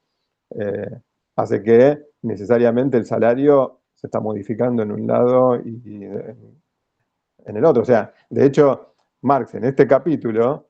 eh, hace que necesariamente el salario se está modificando en un lado y en el otro. O sea, de hecho, Marx en este capítulo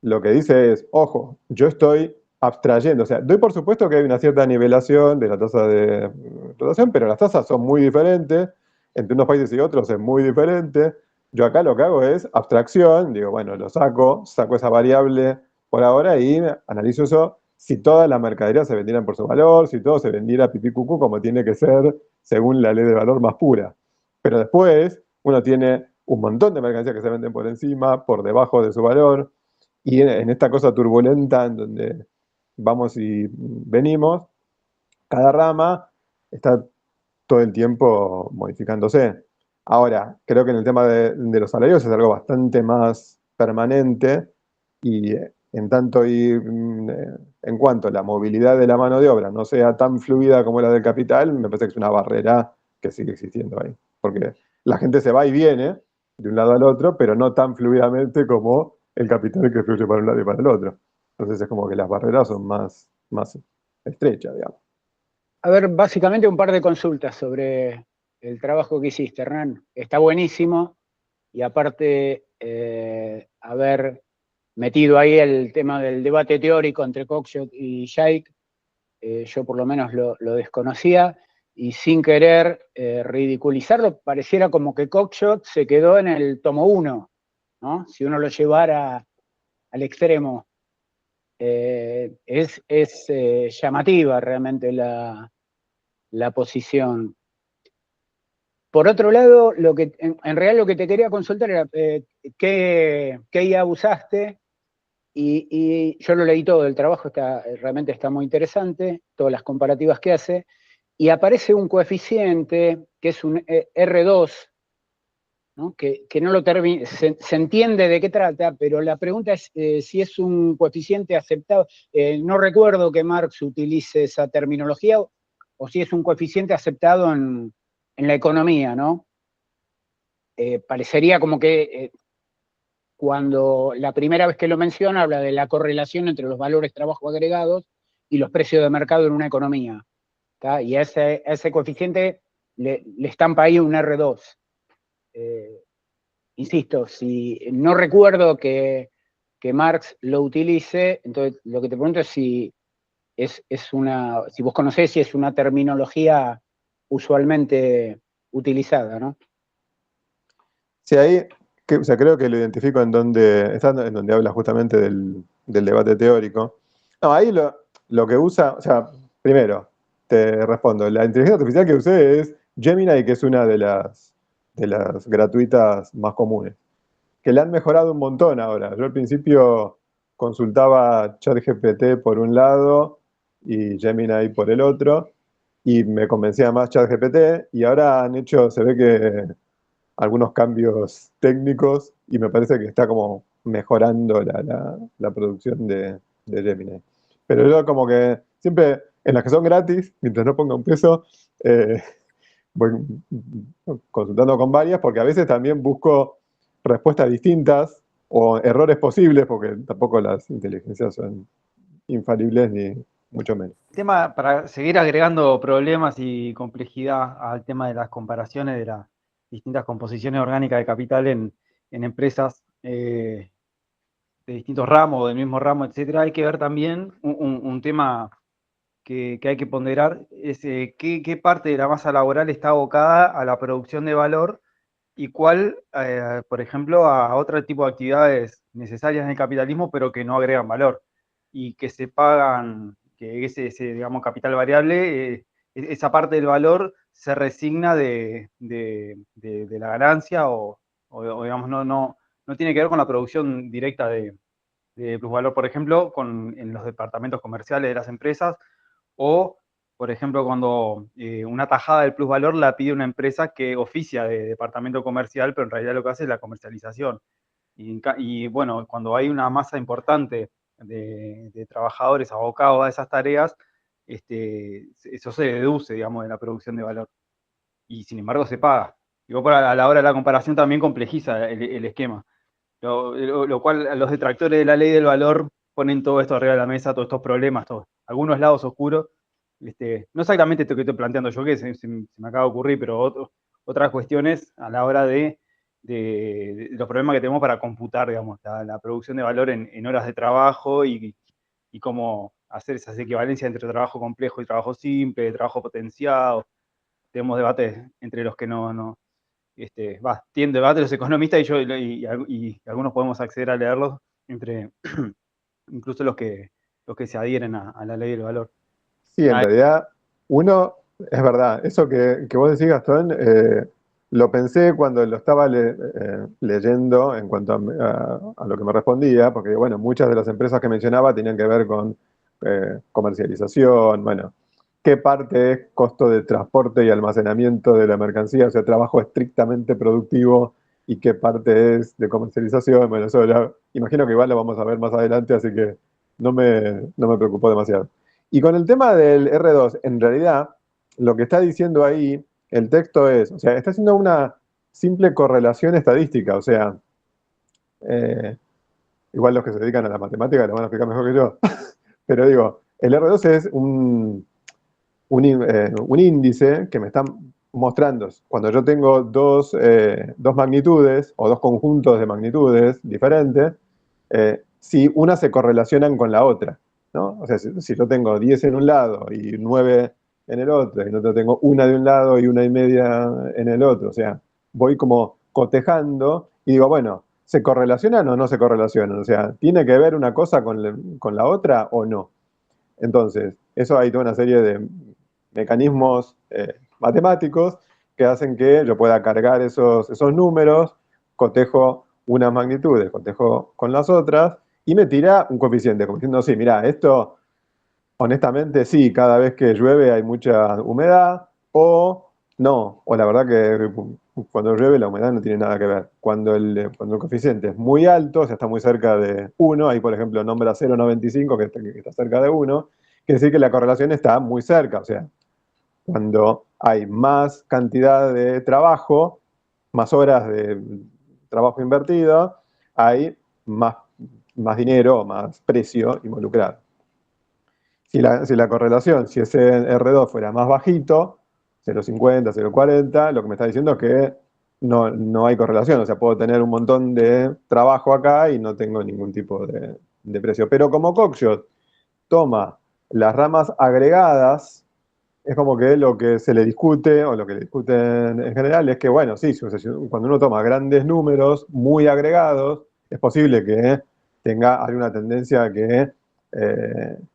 lo que dice es, ojo, yo estoy abstrayendo, o sea, doy por supuesto que hay una cierta nivelación de la tasa de rotación, pero las tasas son muy diferentes, entre unos países y otros es muy diferente. Yo acá lo que hago es abstracción, digo, bueno, saco esa variable por ahora y analizo eso, si todas las mercaderías se vendieran por su valor, si todo se vendiera pipí cucú como tiene que ser según la ley de valor más pura. Pero después uno tiene un montón de mercancías que se venden por encima, por debajo de su valor, y en esta cosa turbulenta en donde vamos y venimos, cada rama está todo el tiempo modificándose. Ahora, creo que en el tema de los salarios es algo bastante más permanente y en tanto en cuanto la movilidad de la mano de obra no sea tan fluida como la del capital, me parece que es una barrera que sigue existiendo ahí. Porque la gente se va y viene de un lado al otro, pero no tan fluidamente como el capital que fluye para un lado y para el otro. Entonces es como que las barreras son más estrechas, digamos. A ver, básicamente un par de consultas sobre el trabajo que hiciste, Hernán. Está buenísimo y aparte haber metido ahí el tema del debate teórico entre Cockshott y Jake, yo por lo menos lo desconocía y sin querer ridiculizarlo, pareciera como que Cockshott se quedó en el tomo 1, ¿no? Si uno lo llevara al extremo. Es llamativa realmente la posición. Por otro lado, en realidad lo que te quería consultar era qué IA usaste, y yo lo leí todo, el trabajo realmente está muy interesante, todas las comparativas que hace, y aparece un coeficiente que es un R2, ¿no? Que no lo termina, se entiende de qué trata, pero la pregunta es si es un coeficiente aceptado. No recuerdo que Marx utilice esa terminología, o si es un coeficiente aceptado en la economía, ¿no? Parecería como que cuando la primera vez que lo menciona habla de la correlación entre los valores trabajo agregados y los precios de mercado en una economía, ¿tá? Y a ese coeficiente le estampa ahí un R2. Insisto, si no recuerdo que Marx lo utilice, entonces lo que te pregunto es si si vos conocés si es una terminología usualmente utilizada, ¿no? Sí, ahí, o sea, creo que lo identifico en donde habla justamente del debate teórico. No, ahí lo que usa, o sea, primero, te respondo, la inteligencia artificial que usé es Gemini, que es una de las gratuitas más comunes, que la han mejorado un montón ahora. Yo al principio consultaba ChatGPT por un lado y Gemini por el otro, y me convencía más ChatGPT, y ahora se ve que algunos cambios técnicos y me parece que está como mejorando la producción de Gemini. Pero yo como que siempre, en las que son gratis, mientras no ponga un peso, voy consultando con varias, porque a veces también busco respuestas distintas o errores posibles, porque tampoco las inteligencias son infalibles ni mucho menos. El tema, para seguir agregando problemas y complejidad al tema de las comparaciones de las distintas composiciones orgánicas de capital en empresas de distintos ramos o del mismo ramo, etcétera, hay que ver también un tema que hay que ponderar, es qué parte de la masa laboral está abocada a la producción de valor y cuál, por ejemplo, a otro tipo de actividades necesarias en el capitalismo, pero que no agregan valor y que se pagan, que ese digamos, capital variable, esa parte del valor se resigna de la ganancia o digamos, no tiene que ver con la producción directa de plusvalor, por ejemplo, en los departamentos comerciales de las empresas, o por ejemplo, cuando una tajada del plusvalor la pide una empresa que oficia de departamento comercial, pero en realidad lo que hace es la comercialización. Y bueno, cuando hay una masa importante de trabajadores abocados a esas tareas, eso se deduce, digamos, de la producción de valor. Y sin embargo se paga. Digo, a la hora de la comparación también complejiza el esquema. Lo cual los detractores de la ley del valor ponen todo esto arriba de la mesa, todos estos problemas, algunos lados oscuros. No exactamente esto que estoy planteando yo, que se me acaba de ocurrir, pero otras cuestiones a la hora de los problemas que tenemos para computar, digamos, la producción de valor en horas de trabajo y cómo hacer esas equivalencias entre trabajo complejo y trabajo simple, trabajo potenciado. Tenemos debates entre los que tienen debate los economistas y algunos podemos acceder a leerlos, entre incluso los que se adhieren a la ley del valor. Sí, en realidad, uno, es verdad, eso que vos decís, Gastón, lo pensé cuando lo estaba leyendo en cuanto a lo que me respondía, porque bueno, muchas de las empresas que mencionaba tenían que ver con comercialización, bueno, qué parte es costo de transporte y almacenamiento de la mercancía, o sea, trabajo estrictamente productivo, y qué parte es de comercialización. Bueno, eso ya, imagino que igual lo vamos a ver más adelante, así que no me preocupó demasiado. Y con el tema del R2, en realidad, lo que está diciendo ahí el texto es, o sea, está haciendo una simple correlación estadística, o sea, igual los que se dedican a la matemática lo van a explicar mejor que yo, pero digo, el R2 es un índice que me está mostrando cuando yo tengo dos magnitudes o dos conjuntos de magnitudes diferentes, si unas se correlacionan con la otra, ¿no? O sea, si yo tengo 10 en un lado y 9 en el otro, y en otro tengo una de un lado y 1,5 en el otro, o sea, voy como cotejando y digo, bueno, ¿se correlacionan o no se correlacionan? O sea, ¿tiene que ver una cosa con la otra o no? Entonces, eso hay toda una serie de mecanismos matemáticos que hacen que yo pueda cargar esos números, cotejo unas magnitudes, cotejo con las otras, y me tira un coeficiente, como diciendo, sí, mira, esto, honestamente, sí, cada vez que llueve hay mucha humedad, o no, o la verdad que cuando llueve la humedad no tiene nada que ver. Cuando el coeficiente es muy alto, o sea, está muy cerca de 1, ahí por ejemplo nombra 0,95, que está cerca de 1, quiere decir que la correlación está muy cerca, o sea, cuando hay más cantidad de trabajo, más horas de trabajo invertido, hay más dinero, más precio involucrado. Si la correlación, si ese R2 fuera más bajito, 0,50, 0,40, lo que me está diciendo es que no hay correlación. O sea, puedo tener un montón de trabajo acá y no tengo ningún tipo de precio. Pero como Cockshot toma las ramas agregadas, es como que lo que se le discute, o lo que le discuten en general, es que, bueno, sí, cuando uno toma grandes números muy agregados, es posible que tenga alguna tendencia a que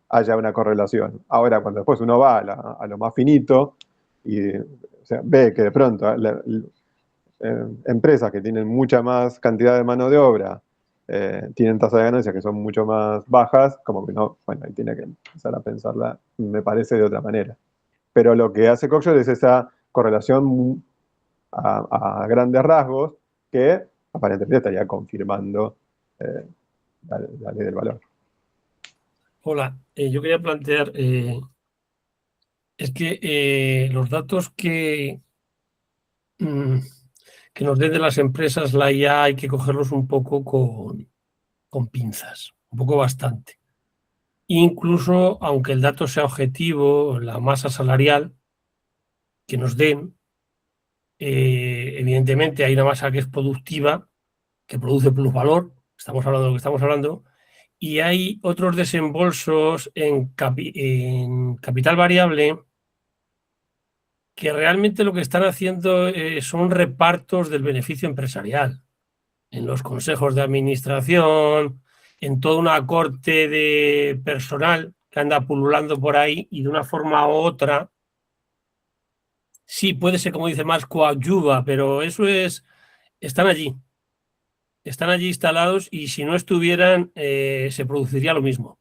haya una correlación. Ahora, cuando después uno va a lo más finito y o sea, ve que de pronto empresas que tienen mucha más cantidad de mano de obra tienen tasas de ganancia que son mucho más bajas, como que no, bueno, ahí tiene que empezar a pensarla, me parece, de otra manera. Pero lo que hace Cockshot es esa correlación a grandes rasgos que aparentemente estaría confirmando la ley del valor. Hola, yo quería plantear, es que los datos que nos den de las empresas, la IA, hay que cogerlos un poco con pinzas, un poco bastante. Incluso, aunque el dato sea objetivo, la masa salarial que nos den, evidentemente hay una masa que es productiva, que produce plusvalor, estamos hablando de lo que estamos hablando, y hay otros desembolsos en capital variable que realmente lo que están haciendo son repartos del beneficio empresarial en los consejos de administración, en toda una corte de personal que anda pululando por ahí, y de una forma u otra, sí, puede ser, como dice más, coadyuva, pero eso es, están allí instalados, y si no estuvieran, se produciría lo mismo.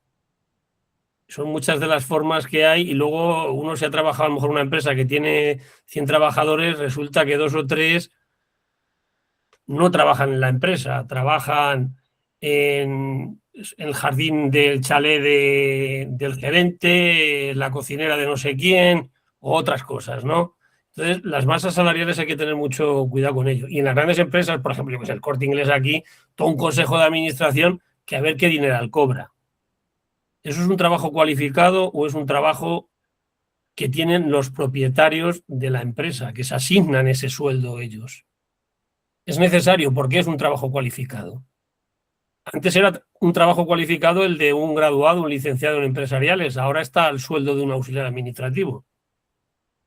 son muchas de las formas que hay y luego uno se ha trabajado a lo mejor en una empresa que tiene 100 trabajadores, resulta que 2 o 3 no trabajan en la empresa, trabajan en el jardín del chalet del gerente, la cocinera de no sé quién, o otras cosas, ¿no? Entonces, las masas salariales hay que tener mucho cuidado con ello. Y en las grandes empresas, por ejemplo, el Corte Inglés aquí, todo un consejo de administración que a ver qué dineral cobra. ¿Eso es un trabajo cualificado o es un trabajo que tienen los propietarios de la empresa, que se asignan ese sueldo ellos? Es necesario porque es un trabajo cualificado. Antes era un trabajo cualificado el de un graduado, un licenciado en empresariales, ahora está al sueldo de un auxiliar administrativo.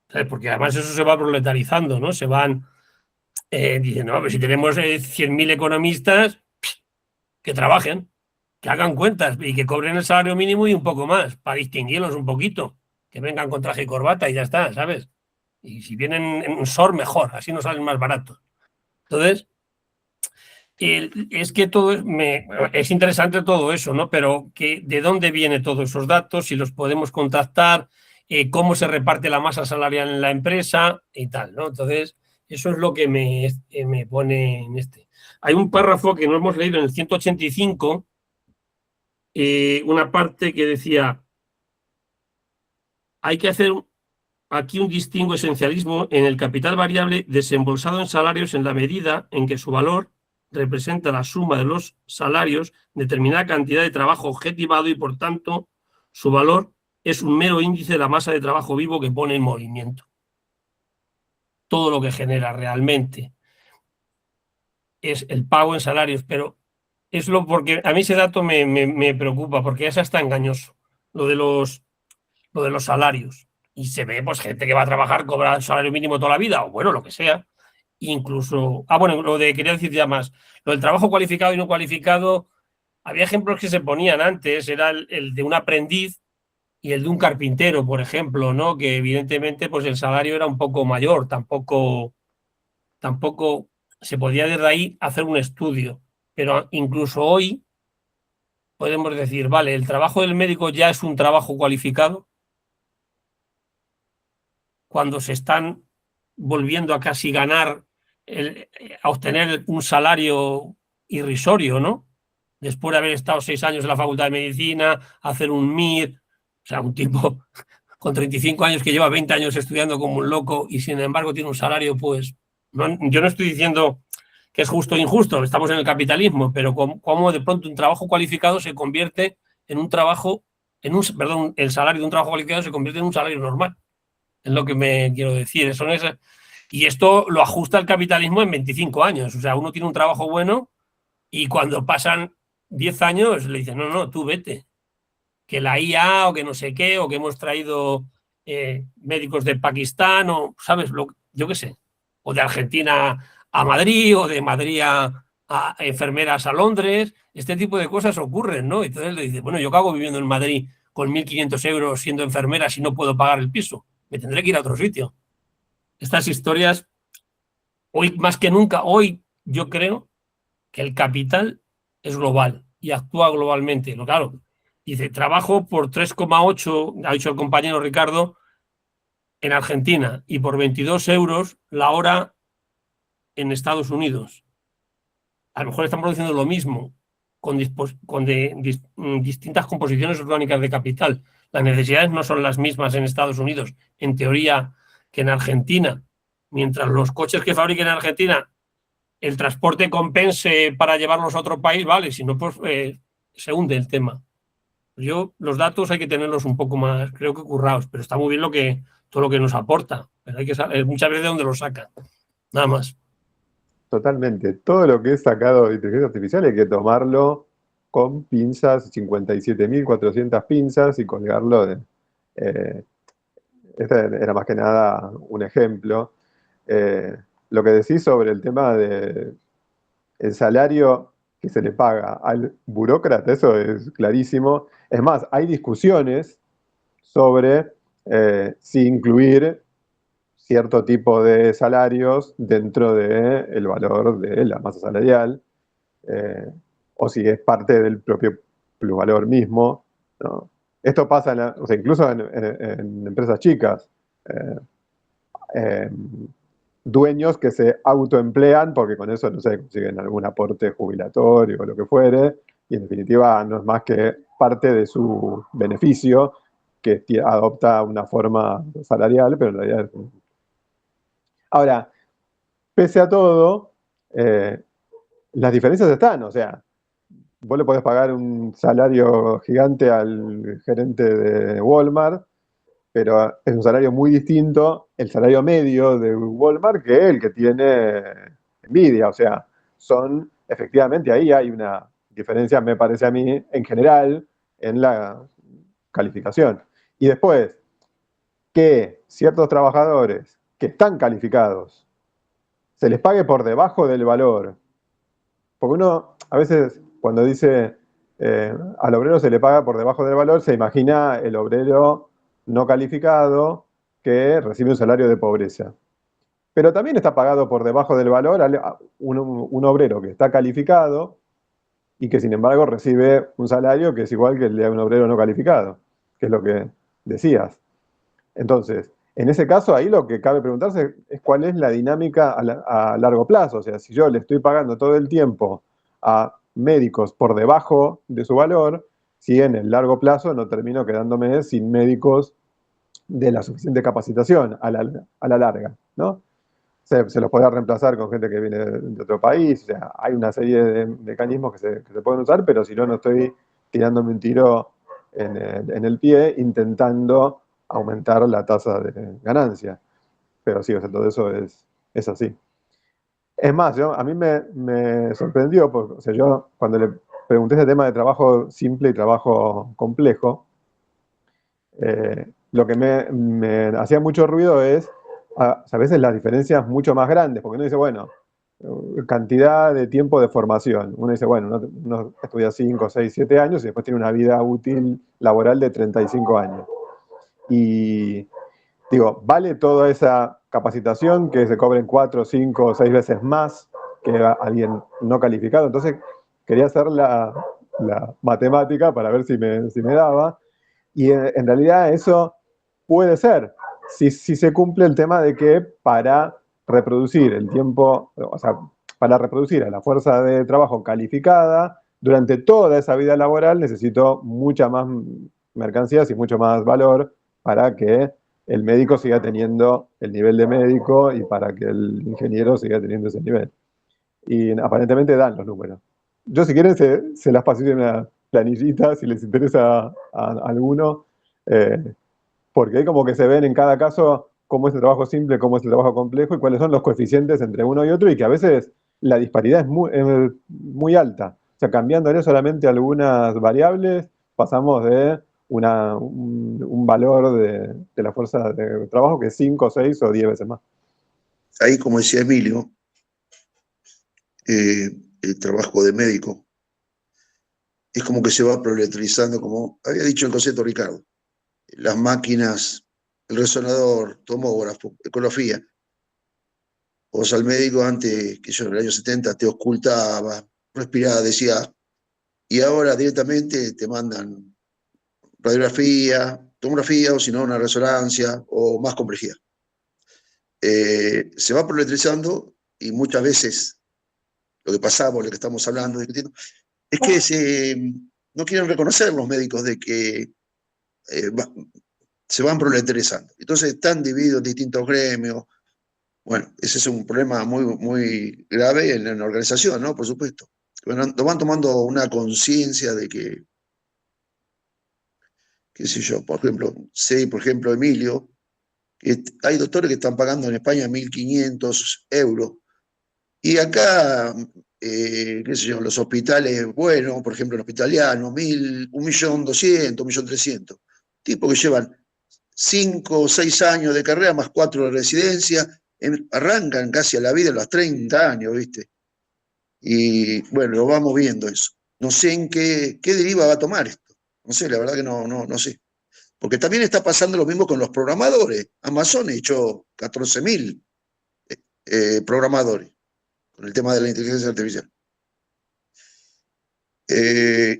¿Sabes? Porque además eso se va proletarizando, ¿no? Se van diciendo, no, si tenemos 100.000 economistas, que trabajen, que hagan cuentas y que cobren el salario mínimo y un poco más, para distinguirlos un poquito, que vengan con traje y corbata y ya está, ¿sabes? Y si vienen en un SOR, mejor, así nos salen más baratos. Entonces, es que es interesante todo eso, ¿no? Pero ¿de dónde vienen todos esos datos? Si los podemos contactar, cómo se reparte la masa salarial en la empresa y tal, ¿no? Entonces, eso es lo que me pone en este. Hay un párrafo que no hemos leído en el 185, una parte que decía, hay que hacer aquí un distingo esencialismo en el capital variable desembolsado en salarios en la medida en que su valor representa la suma de los salarios, determinada cantidad de trabajo objetivado y, por tanto, su valor es un mero índice de la masa de trabajo vivo que pone en movimiento. Todo lo que genera realmente es el pago en salarios, pero porque a mí ese dato me preocupa, porque es hasta engañoso, lo de los salarios. Y se ve, pues, gente que va a trabajar, cobra el salario mínimo toda la vida, o bueno, lo que sea. Incluso, bueno, quería decir ya más, lo del trabajo cualificado y no cualificado, había ejemplos que se ponían antes, era el de un aprendiz y el de un carpintero, por ejemplo, ¿no? Que evidentemente, pues, el salario era un poco mayor, tampoco se podía desde ahí hacer un estudio. Pero incluso hoy podemos decir, vale, el trabajo del médico ya es un trabajo cualificado, cuando se están volviendo a casi ganar, a obtener un salario irrisorio, ¿no? Después de haber estado 6 años en la Facultad de Medicina, hacer un MIR, o sea, un tipo con 35 años que lleva 20 años estudiando como un loco y sin embargo tiene un salario, pues, yo no estoy diciendo que es justo o injusto, estamos en el capitalismo, pero cómo de pronto un trabajo cualificado se convierte en un trabajo, el salario de un trabajo cualificado se convierte en un salario normal. Es lo que me quiero decir. Y esto lo ajusta el capitalismo en 25 años. O sea, uno tiene un trabajo bueno y cuando pasan 10 años le dicen, no, tú vete. Que la IA o que no sé qué, o que hemos traído médicos de Pakistán, o, ¿sabes? Yo qué sé. O de Argentina a Madrid, o de Madrid a enfermeras a Londres. Este tipo de cosas ocurren, ¿no? Entonces le dice, bueno, ¿yo qué hago viviendo en Madrid con 1.500 euros siendo enfermera si no puedo pagar el piso? Me tendré que ir a otro sitio. Estas historias, hoy más que nunca, hoy yo creo que el capital es global y actúa globalmente. Claro, dice, trabajo por 3,8, ha dicho el compañero Ricardo, en Argentina y por 22 euros la hora en Estados Unidos. A lo mejor están produciendo lo mismo con distintas composiciones orgánicas de capital. Las necesidades no son las mismas en Estados Unidos, en teoría, que en Argentina. Mientras los coches que fabriquen en Argentina, el transporte compense para llevarlos a otro país, vale, si no, pues se hunde el tema. Los datos hay que tenerlos un poco más, creo que currados, pero está muy bien todo lo que nos aporta, pero hay que saber muchas veces de dónde lo sacan. Nada más. Totalmente. Todo lo que es sacado de inteligencia artificial hay que tomarlo con pinzas, 57.400 pinzas y colgarlo de... este era más que nada un ejemplo. Lo que decís sobre el tema de el salario que se le paga al burócrata, eso es clarísimo. Es más, hay discusiones sobre si incluir cierto tipo de salarios dentro del valor de la masa salarial, o si es parte del propio plusvalor mismo, ¿no? Esto pasa o sea, incluso en empresas chicas. Dueños que se autoemplean porque con eso, no sé, consiguen algún aporte jubilatorio o lo que fuere, y en definitiva no es más que parte de su beneficio que adopta una forma salarial, pero en realidad es... Ahora, pese a todo, las diferencias están, o sea, vos le podés pagar un salario gigante al gerente de Walmart, pero es un salario muy distinto el salario medio de Walmart que el que tiene Nvidia. O sea, efectivamente, ahí hay una diferencia, me parece a mí, en general, en la calificación. Y después, que ciertos trabajadores que están calificados se les pague por debajo del valor. Porque uno, a veces, cuando dice al obrero se le paga por debajo del valor, se imagina el obrero no calificado que recibe un salario de pobreza. Pero también está pagado por debajo del valor un obrero que está calificado y que sin embargo recibe un salario que es igual que el de un obrero no calificado, que es lo que decías. Entonces, en ese caso, ahí lo que cabe preguntarse es cuál es la dinámica a largo plazo. O sea, si yo le estoy pagando todo el tiempo a médicos por debajo de su valor, si en el largo plazo no termino quedándome sin médicos de la suficiente capacitación a la larga, ¿no? Se los puede reemplazar con gente que viene de otro país. O sea, hay una serie de mecanismos que se pueden usar, pero si no estoy tirándome un tiro en el pie intentando aumentar la tasa de ganancia. Pero sí, o sea, todo eso es así. Es más, a mí me sorprendió, porque o sea, yo cuando le pregunté ese tema de trabajo simple y trabajo complejo, lo que me hacía mucho ruido es a veces las diferencias mucho más grandes, porque uno dice, bueno, cantidad de tiempo de formación. Uno dice, bueno, uno estudia 5, 6, 7 años y después tiene una vida útil laboral de 35 años. Y digo, ¿vale toda esa capacitación que se cobren 4, 5 o 6 veces más que alguien no calificado? Entonces quería hacer la matemática para ver si me daba. Y en realidad eso puede ser, si se cumple el tema de que para reproducir el tiempo, o sea, para reproducir a la fuerza de trabajo calificada, durante toda esa vida laboral necesito mucha más mercancías y mucho más valor para que el médico siga teniendo el nivel de médico y para que el ingeniero siga teniendo ese nivel. Y aparentemente dan los números. Yo, si quieren, se las paso en una planillita, si les interesa a alguno, porque hay como que se ven en cada caso cómo es el trabajo simple, cómo es el trabajo complejo y cuáles son los coeficientes entre uno y otro, y que a veces la disparidad es muy alta. O sea, cambiándole solamente algunas variables, pasamos de un valor de la fuerza de trabajo que es 5, 6 o 10 veces más. Ahí, como decía Emilio, el trabajo de médico es como que se va proletarizando, como había dicho el concepto Ricardo. Las máquinas, el resonador, tomógrafo, ecografía. Vos al médico antes, que yo en el año 70 te ocultaba, respiraba, decía, y ahora directamente te mandan radiografía, tomografía, o si no, una resonancia, o más complejidad. Se va proletarizando y muchas veces lo que pasamos, lo que estamos hablando, discutiendo, es que no quieren reconocer los médicos de que se van proletarizando. Entonces están divididos en distintos gremios. Bueno, ese es un problema muy, muy grave en la organización, ¿no? Por supuesto. Bueno, van tomando una conciencia de que, qué sé yo, por ejemplo, Emilio, que hay doctores que están pagando en España 1.500 euros. Y acá, qué sé yo, los hospitales, bueno, por ejemplo, el hospitaliano, 1.200.000, 1.300.000. Tipos que llevan 5 o 6 años de carrera más 4 de residencia, arrancan casi a la vida a los 30 años, ¿viste? Y bueno, lo vamos viendo eso. No sé en qué deriva va a tomar esto. No sé, la verdad que no sé. Porque también está pasando lo mismo con los programadores. Amazon echó 14.000 programadores con el tema de la inteligencia artificial.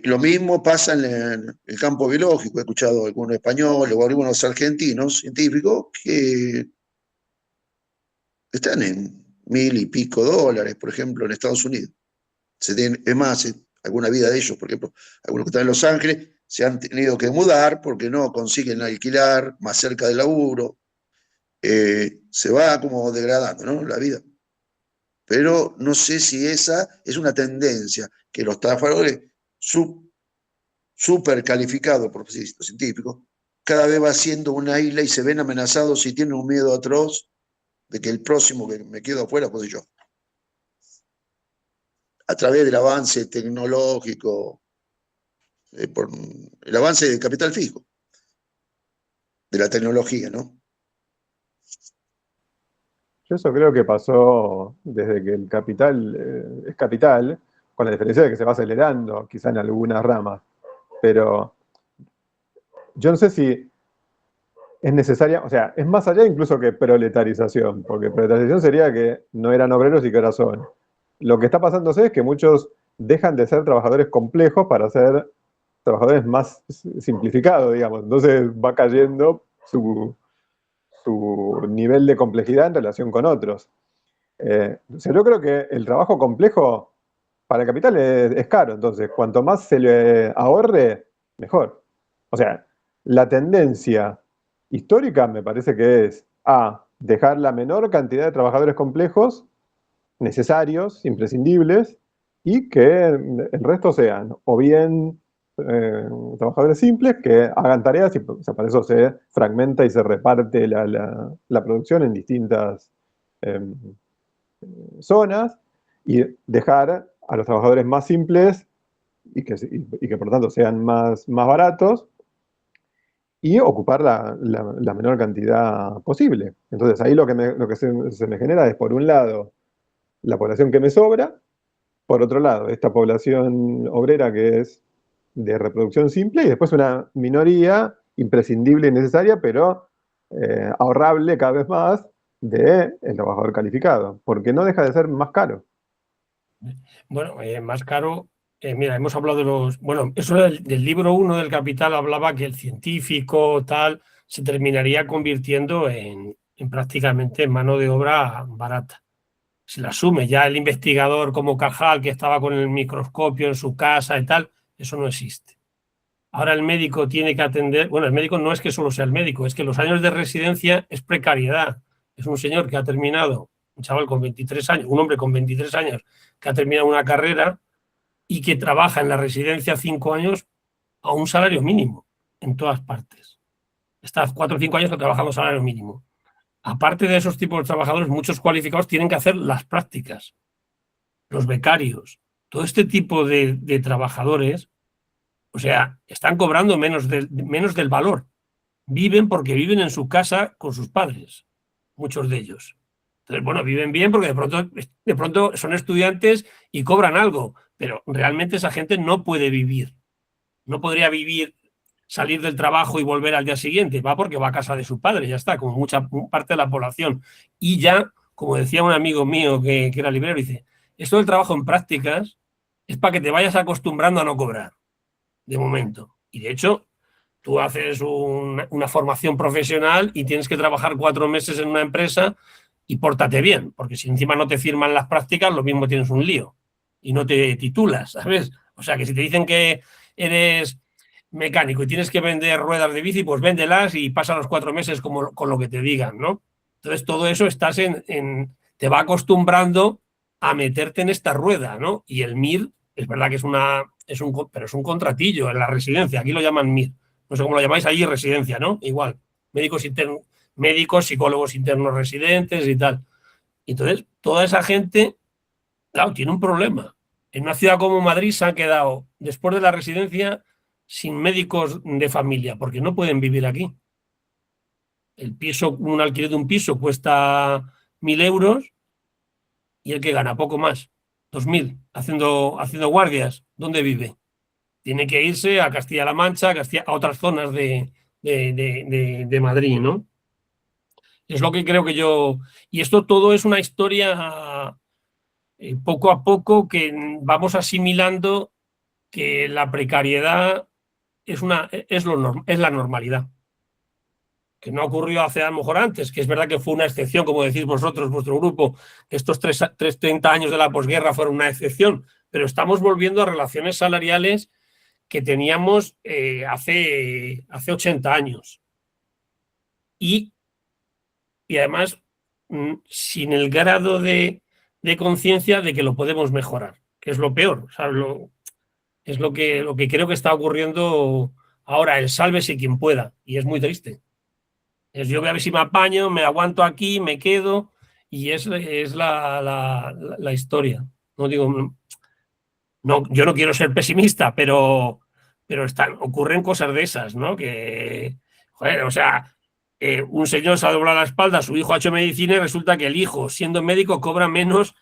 Lo mismo pasa en el campo biológico. He escuchado a algunos españoles o algunos argentinos científicos que están en $1000 y pico, por ejemplo, en Estados Unidos. Es más, alguna vida de ellos, por ejemplo, algunos que están en Los Ángeles, se han tenido que mudar porque no consiguen alquilar más cerca del laburo. Se va como degradando, ¿no?, la vida. Pero no sé si esa es una tendencia, que los trabajadores súper calificados por los científicos cada vez va siendo una isla y se ven amenazados y tienen un miedo atroz de que el próximo que me quedo afuera pues yo. A través del avance tecnológico, por el avance del capital fijo, de la tecnología, ¿no? Yo eso creo que pasó desde que el capital es capital, con la diferencia de que se va acelerando, quizá en algunas ramas. Pero yo no sé si es necesaria, o sea, es más allá incluso que proletarización, porque proletarización sería que no eran obreros y que ahora son. Lo que está pasándose es que muchos dejan de ser trabajadores complejos para ser trabajadores más simplificados, digamos. Entonces va cayendo su nivel de complejidad en relación con otros. O sea, yo creo que el trabajo complejo para el capital es caro, entonces cuanto más se le ahorre, mejor. O sea, la tendencia histórica me parece que es a dejar la menor cantidad de trabajadores complejos necesarios, imprescindibles, y que el resto sean o bien trabajadores simples que hagan tareas y, o sea, para eso se fragmenta y se reparte la producción en distintas zonas, y dejar a los trabajadores más simples y que por tanto sean más baratos, y ocupar la menor cantidad posible. Entonces ahí lo que se me genera es, por un lado, la población que me sobra, por otro lado, esta población obrera que es de reproducción simple, y después una minoría imprescindible y necesaria, pero ahorrable cada vez más, del trabajador calificado, porque no deja de ser más caro. Bueno, más caro. Mira, hemos hablado de los... Bueno, eso del libro 1 del Capital hablaba que el científico tal se terminaría convirtiendo en prácticamente mano de obra barata. Se la asume ya el investigador como Cajal, que estaba con el microscopio en su casa y tal, eso no existe. Ahora el médico tiene que atender... Bueno, el médico no es que solo sea el médico, es que los años de residencia es precariedad. Es un señor que ha terminado, un chaval con 23 años, un hombre con 23 años que ha terminado una carrera y que trabaja en la residencia 5 años a un salario mínimo en todas partes. Está 4 o 5 años trabajando a salario mínimo. Aparte de esos tipos de trabajadores, muchos cualificados tienen que hacer las prácticas, los becarios, todo este tipo de trabajadores, o sea, están cobrando menos del valor. Viven porque viven en su casa con sus padres, muchos de ellos. Entonces, bueno, viven bien porque de pronto son estudiantes y cobran algo, pero realmente esa gente no puede vivir. No podría vivir, salir del trabajo y volver al día siguiente. Va porque va a casa de su padre, ya está, como mucha parte de la población. Y ya, como decía un amigo mío que era librero, dice, esto del trabajo en prácticas es para que te vayas acostumbrando a no cobrar, de momento. Y de hecho, tú haces una formación profesional y tienes que trabajar 4 meses en una empresa y pórtate bien, porque si encima no te firman las prácticas, lo mismo tienes un lío y no te titulas, ¿sabes? O sea, que si te dicen que eres mecánico y tienes que vender ruedas de bici, pues véndelas y pasa los 4 meses con lo que te digan, ¿no? Entonces, todo eso estás te va acostumbrando a meterte en esta rueda, ¿no? Y el MIR, es verdad que pero es un contratillo en la residencia, aquí lo llaman MIR. No sé cómo lo llamáis allí, residencia, ¿no? Igual, médicos, psicólogos internos residentes y tal. Entonces, toda esa gente, claro, tiene un problema. En una ciudad como Madrid se han quedado, después de la residencia, sin médicos de familia, porque no pueden vivir aquí. Un alquiler de un piso cuesta 1.000 euros y el que gana poco más, 2.000, haciendo guardias. ¿Dónde vive? Tiene que irse a Castilla-La Mancha, a otras zonas de Madrid, ¿no? Es lo que creo que yo... Y esto todo es una historia poco a poco que vamos asimilando que la precariedad es la normalidad. Que no ocurrió hace a lo mejor antes, que es verdad que fue una excepción, como decís vosotros, vuestro grupo, que estos 30 años de la posguerra fueron una excepción, pero estamos volviendo a relaciones salariales que teníamos hace 80 años. Y además, sin el grado de conciencia de que lo podemos mejorar, que es lo peor. O sea, es lo que creo que está ocurriendo ahora, el sálvese quien pueda, y es muy triste. Yo voy a ver si me apaño, me aguanto aquí, me quedo, y es la historia. No digo, no, yo no quiero ser pesimista, pero ocurren cosas de esas, ¿no? Que, joder, o sea, un señor se ha doblado la espalda, su hijo ha hecho medicina y resulta que el hijo, siendo médico, cobra menos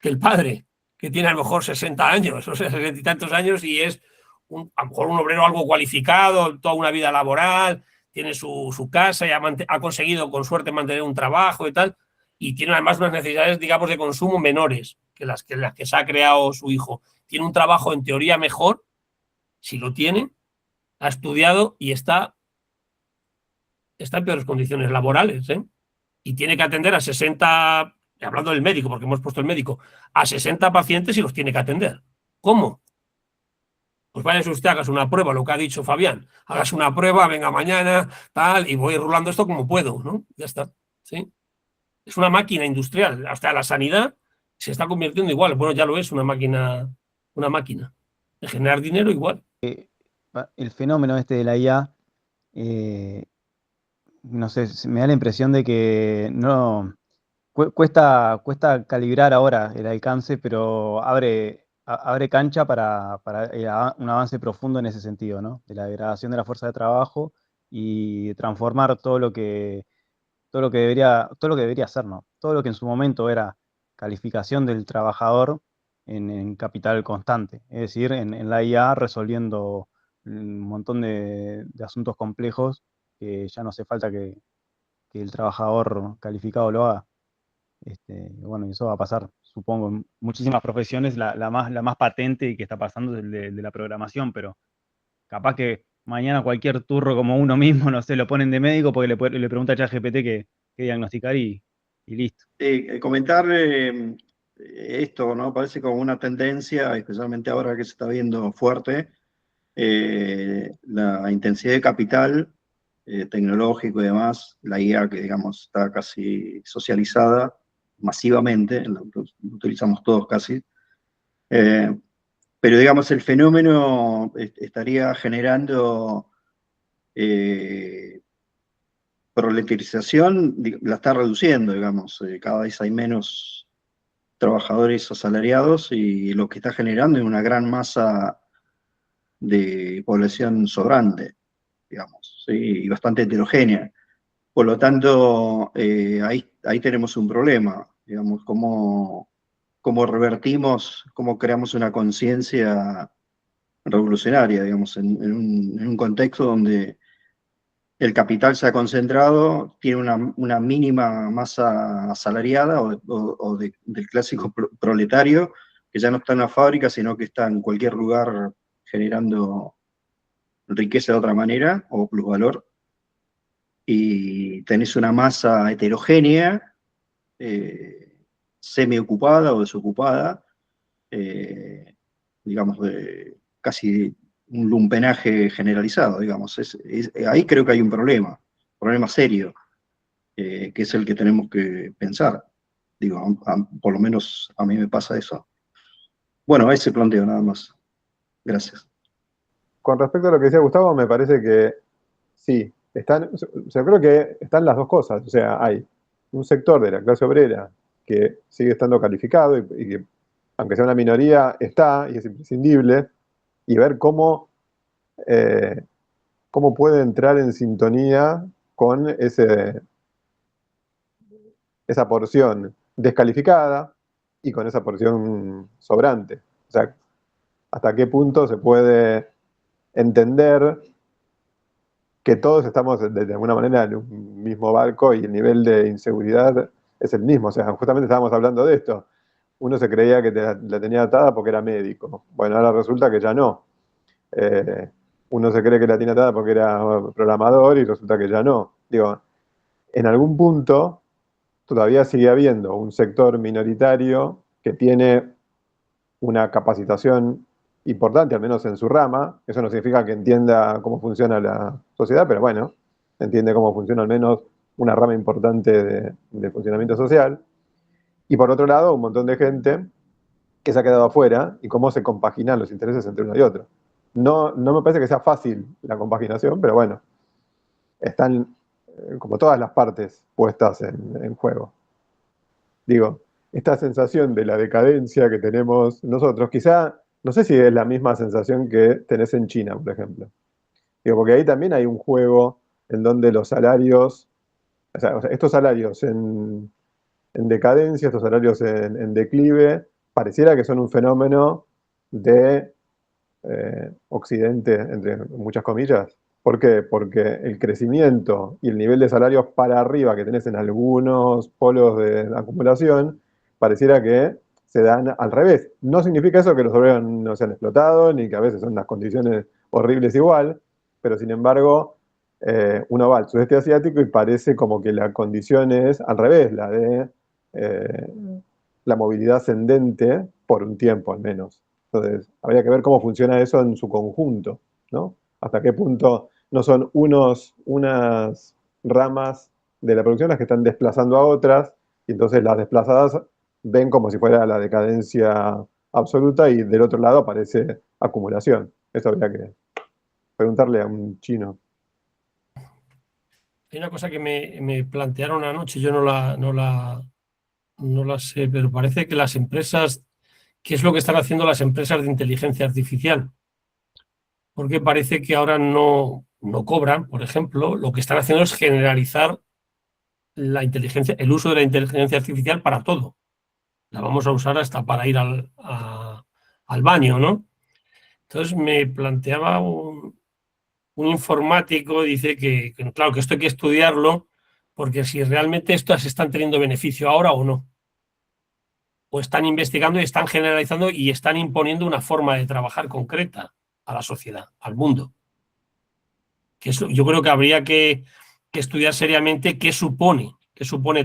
que el padre, que tiene a lo mejor 60 años, o sea, 60 y tantos años, y es a lo mejor un obrero algo cualificado, toda una vida laboral, tiene su casa y ha conseguido con suerte mantener un trabajo y tal, y tiene además unas necesidades, digamos, de consumo menores que las que se ha creado su hijo. Tiene un trabajo en teoría mejor, si lo tiene, ha estudiado y está en peores condiciones laborales, ¿eh? Y tiene que atender a 60, hablando del médico, porque hemos puesto el médico, a 60 pacientes y los tiene que atender. ¿Cómo? Pues váyase usted, hagas una prueba, lo que ha dicho Fabián, hagas una prueba, venga mañana, tal, y voy rulando esto como puedo, ¿no? Ya está, ¿sí? Es una máquina industrial, hasta la sanidad se está convirtiendo igual, bueno, ya lo es, una máquina de generar dinero igual. El fenómeno este de la IA, no sé, me da la impresión de que no cuesta calibrar ahora el alcance, pero abre cancha para un avance profundo en ese sentido, ¿no? De la degradación de la fuerza de trabajo y transformar todo lo que debería ser, ¿no? Todo lo que en su momento era calificación del trabajador en capital constante, es decir, en la IA resolviendo un montón de asuntos complejos que ya no hace falta que el trabajador calificado lo haga. Bueno, eso va a pasar, supongo, en muchísimas profesiones. La más patente y que está pasando es el de la programación, pero capaz que mañana cualquier turro como uno mismo, no sé, lo ponen de médico porque le pregunta a ChatGPT qué diagnosticar y listo. Comentar esto, ¿no? Parece como una tendencia, especialmente ahora que se está viendo fuerte, la intensidad de capital tecnológico y demás, la IA que, digamos, está casi socializada masivamente, lo utilizamos todos casi, pero, digamos, el fenómeno estaría generando proletarización, la está reduciendo, digamos, cada vez hay menos trabajadores asalariados y lo que está generando es una gran masa de población sobrante, digamos, ¿sí? Y bastante heterogénea. Por lo tanto, ahí tenemos un problema, digamos, cómo revertimos, cómo creamos una conciencia revolucionaria, digamos, en un contexto donde el capital se ha concentrado, tiene una mínima masa asalariada o del clásico proletario, que ya no está en la fábrica, sino que está en cualquier lugar generando riqueza de otra manera o plusvalor. Y tenés una masa heterogénea, semi-ocupada o desocupada, digamos, de casi un lumpenaje generalizado, digamos. Ahí creo que hay un problema serio, que es el que tenemos que pensar. Digo, por lo menos a mí me pasa eso. Bueno, ese planteo nada más. Gracias. Con respecto a lo que decía Gustavo, me parece que sí, creo que están las dos cosas. O sea, hay un sector de la clase obrera que sigue estando calificado y que, aunque sea una minoría, está y es imprescindible, y ver cómo puede entrar en sintonía con esa porción descalificada y con esa porción sobrante. O sea, hasta qué punto se puede entender que todos estamos de alguna manera en un mismo barco y el nivel de inseguridad es el mismo. O sea, justamente estábamos hablando de esto. uno se creía que la tenía atada porque era médico. Bueno, ahora resulta que ya no. Uno se cree que la tiene atada porque era programador y resulta que ya no. Digo, en algún punto todavía sigue habiendo un sector minoritario que tiene una capacitación importante, al menos en su rama. Eso no significa que entienda cómo funciona la sociedad, pero bueno, entiende cómo funciona al menos una rama importante de funcionamiento social. Y por otro lado, un montón de gente que se ha quedado afuera y cómo se compaginan los intereses entre uno y otro. No me parece que sea fácil la compaginación, pero bueno, están como todas las partes puestas en juego. Digo, esta sensación de la decadencia que tenemos nosotros, quizá, no sé si es la misma sensación que tenés en China, por ejemplo. Digo, porque ahí también hay un juego en donde los salarios, o sea, estos salarios en decadencia, estos salarios en declive, pareciera que son un fenómeno de Occidente, entre muchas comillas. ¿Por qué? Porque el crecimiento y el nivel de salarios para arriba que tenés en algunos polos de acumulación, pareciera que se dan al revés. No significa eso que los obreros no sean explotados, ni que a veces son unas condiciones horribles igual, pero sin embargo, uno va al sudeste asiático y parece como que la condición es al revés, la de la movilidad ascendente por un tiempo al menos. Entonces, habría que ver cómo funciona eso en su conjunto, ¿no? Hasta qué punto no son unas ramas de la producción las que están desplazando a otras, y entonces las desplazadas ven como si fuera la decadencia absoluta y del otro lado aparece acumulación. Eso habría que preguntarle a un chino. Hay una cosa que me plantearon anoche, yo no la sé, pero parece que las empresas, ¿qué es lo que están haciendo las empresas de inteligencia artificial? Porque parece que ahora no cobran, por ejemplo, lo que están haciendo es generalizar el uso de la inteligencia artificial para todo. La vamos a usar hasta para ir al baño, ¿no? Entonces me planteaba un informático, dice que, claro, que esto hay que estudiarlo, porque si realmente estas están teniendo beneficio ahora o no. O están investigando y están generalizando y están imponiendo una forma de trabajar concreta a la sociedad, al mundo. Que eso, yo creo que habría que estudiar seriamente qué supone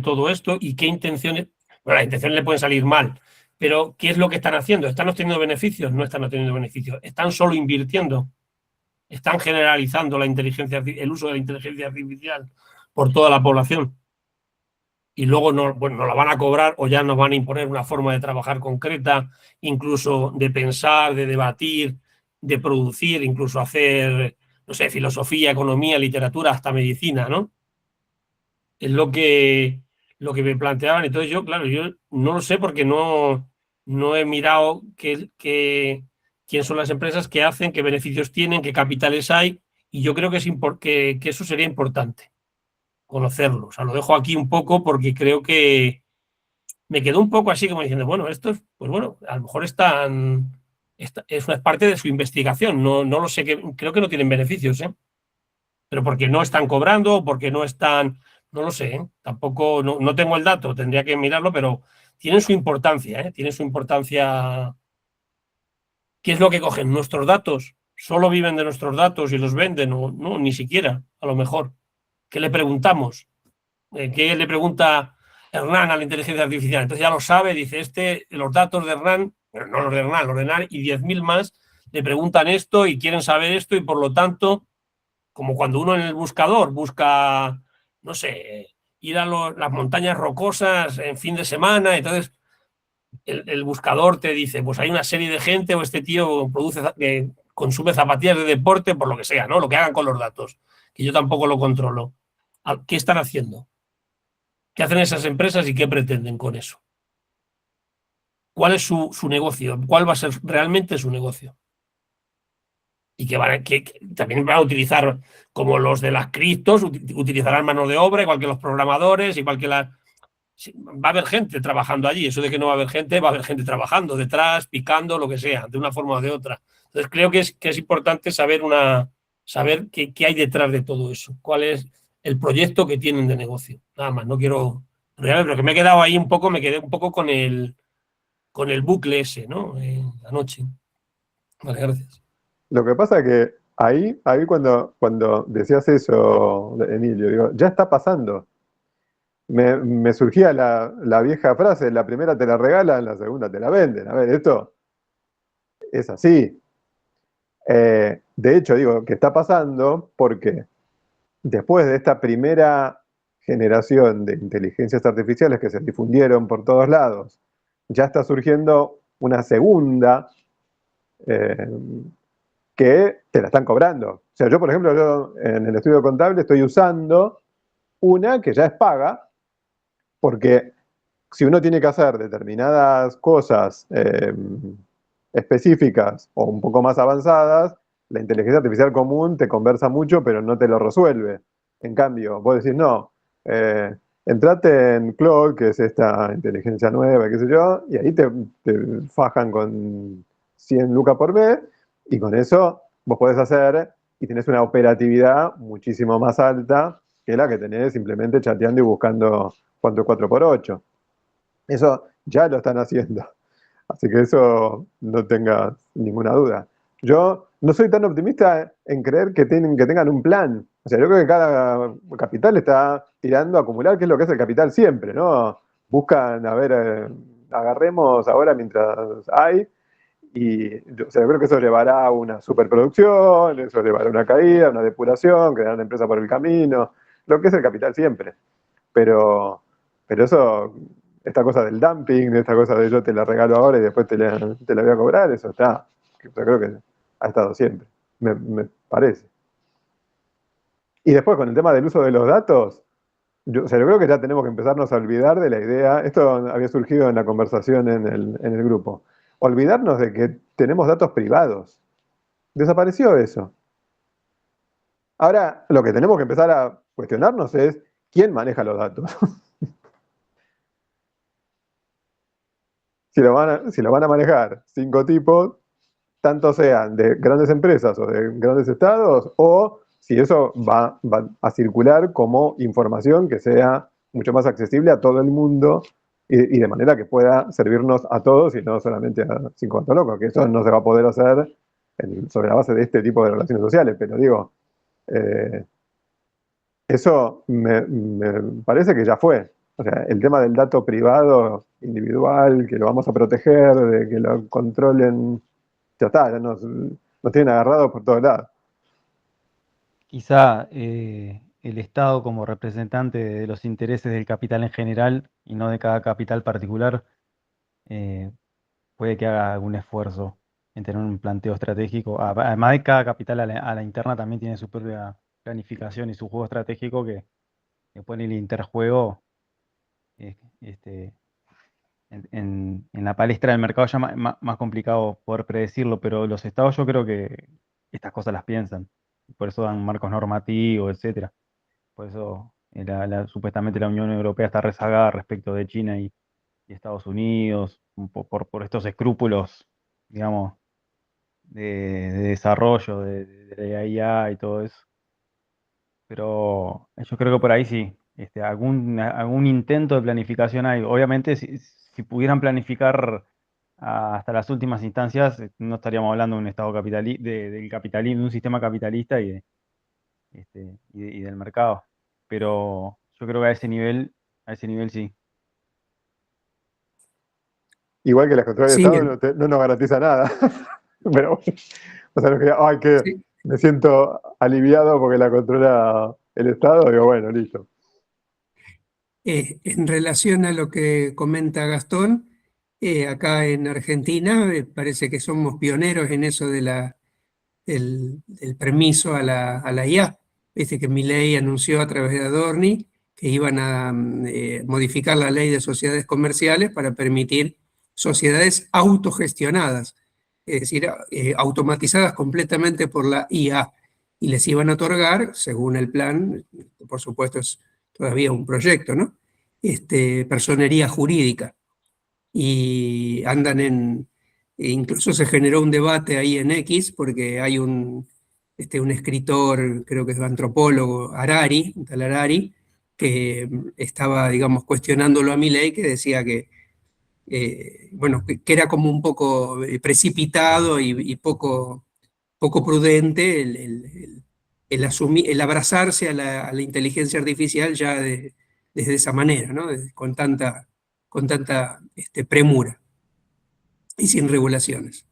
todo esto y qué intenciones. Bueno, las intenciones le pueden salir mal, pero ¿qué es lo que están haciendo? ¿Están obteniendo beneficios? No están obteniendo beneficios. ¿Están solo invirtiendo? ¿Están generalizando el uso de la inteligencia artificial por toda la población? Y luego nos la van a cobrar o ya nos van a imponer una forma de trabajar concreta, incluso de pensar, de debatir, de producir, incluso hacer, no sé, filosofía, economía, literatura, hasta medicina, ¿no? Es lo que me planteaban. Entonces yo, claro, yo no lo sé porque no he mirado quién son las empresas, qué hacen, qué beneficios tienen, qué capitales hay, y yo creo que eso sería importante conocerlo. O sea, lo dejo aquí un poco porque creo que me quedó un poco así como diciendo, bueno, estos, pues bueno, a lo mejor es una parte de su investigación, no lo sé, creo que no tienen beneficios, ¿eh? Pero porque no están cobrando, porque no están, no lo sé, ¿eh? Tampoco, no tengo el dato, tendría que mirarlo, pero tienen su importancia, ¿eh? Tienen su importancia. ¿Qué es lo que cogen? ¿Nuestros datos? ¿Solo viven de nuestros datos y los venden? No, ni siquiera, a lo mejor. ¿Qué le preguntamos? ¿Qué le pregunta Hernán a la inteligencia artificial? Entonces ya lo sabe, dice, los datos de Hernán, no los de Hernán, los de Hernán y 10.000 más, le preguntan esto y quieren saber esto y por lo tanto, como cuando uno en el buscador busca, no sé, ir a las montañas rocosas en fin de semana, entonces el buscador te dice, pues hay una serie de gente o este tío consume zapatillas de deporte por lo que sea, ¿no? Lo que hagan con los datos, que yo tampoco lo controlo. ¿Qué están haciendo? ¿Qué hacen esas empresas y qué pretenden con eso? ¿Cuál es su negocio? ¿Cuál va a ser realmente su negocio? Y que también van a utilizar, como los de las criptos, utilizarán mano de obra, igual que los programadores, igual que va a haber gente trabajando allí. Eso de que no va a haber gente, va a haber gente trabajando detrás, picando, lo que sea, de una forma o de otra. Entonces creo que es importante saber qué hay detrás de todo eso, cuál es el proyecto que tienen de negocio. Nada más, no quiero... Pero que me he quedado ahí me quedé un poco con con el bucle ese, ¿no? Anoche. Vale, gracias. Lo que pasa es que ahí cuando decías eso, Emilio, digo, ya está pasando. Me surgía la vieja frase, la primera te la regalan, la segunda te la venden. A ver, esto es así. De hecho, digo que está pasando porque después de esta primera generación de inteligencias artificiales que se difundieron por todos lados, ya está surgiendo una segunda eh, que te la están cobrando. O sea, yo, por ejemplo, yo en el estudio contable estoy usando una que ya es paga, porque si uno tiene que hacer determinadas cosas específicas o un poco más avanzadas, la inteligencia artificial común te conversa mucho, pero no te lo resuelve. En cambio, vos decís, no, entrate en Claude, que es esta inteligencia nueva, qué sé yo, y ahí te fajan con 100 lucas por mes, y con eso vos podés hacer y tenés una operatividad muchísimo más alta que la que tenés simplemente chateando y buscando cuánto es 4x8. Eso ya lo están haciendo. Así que eso no tengas ninguna duda. Yo no soy tan optimista en creer que tengan un plan. O sea, yo creo que cada capital está tirando a acumular, que es lo que es el capital siempre, ¿no? Buscan, a ver, agarremos ahora mientras hay. O sea, yo creo que eso llevará a una superproducción, eso llevará a una caída, una depuración, crear una empresa por el camino, lo que es el capital siempre. Pero eso, esta cosa del dumping, esta cosa de yo te la regalo ahora y después te la voy a cobrar, eso está. Yo creo que ha estado siempre, me parece. Y después con el tema del uso de los datos, o sea, yo creo que ya tenemos que empezarnos a olvidar de la idea, esto había surgido en la conversación en el grupo, olvidarnos de que tenemos datos privados. Desapareció eso. Ahora, lo que tenemos que empezar a cuestionarnos es quién maneja los datos. Si lo van a manejar 5 tipos, tanto sean de grandes empresas o de grandes estados, o si eso va a circular como información que sea mucho más accesible a todo el mundo y de manera que pueda servirnos a todos y no solamente a 50 locos, que eso no se va a poder hacer sobre la base de este tipo de relaciones sociales, pero digo, eso me parece que ya fue. O sea, el tema del dato privado, individual, que lo vamos a proteger, de que lo controlen, ya está, ya nos tienen agarrados por todos lados. Quizá el Estado como representante de los intereses del capital en general y no de cada capital particular puede que haga algún esfuerzo en tener un planteo estratégico. Además de cada capital a la interna también tiene su propia planificación y su juego estratégico que pone el interjuego en la palestra del mercado ya más complicado poder predecirlo, pero los estados yo creo que estas cosas las piensan. Por eso dan marcos normativos, etcétera. Por eso supuestamente la Unión Europea está rezagada respecto de China y Estados Unidos, por estos escrúpulos, digamos, de desarrollo de la IA y todo eso. Pero yo creo que por ahí sí, algún intento de planificación hay. Obviamente, si pudieran planificar hasta las últimas instancias, no estaríamos hablando de un estado del capitalismo, de un sistema capitalista y del mercado. Pero yo creo que a ese nivel sí. Igual que la control del Sí, Estado no nos garantiza nada. Pero, o sea, sí. me siento aliviado porque la controla el Estado, digo, bueno, listo. En relación a lo que comenta Gastón, acá en Argentina parece que somos pioneros en eso del permiso a la IA. Viste que Milei anunció a través de Adorni que iban a modificar la ley de sociedades comerciales para permitir sociedades autogestionadas, es decir, automatizadas completamente por la IA, y les iban a otorgar, según el plan, por supuesto es todavía un proyecto, ¿no? Personería jurídica. Y incluso se generó un debate ahí en X, porque hay un escritor, creo que es antropólogo, Harari, un tal Harari, que estaba, digamos, cuestionándolo a Milei, que decía que bueno, que era como un poco precipitado y poco prudente el abrazarse a la inteligencia artificial ya desde esa manera, ¿no? Con tanta premura y sin regulaciones.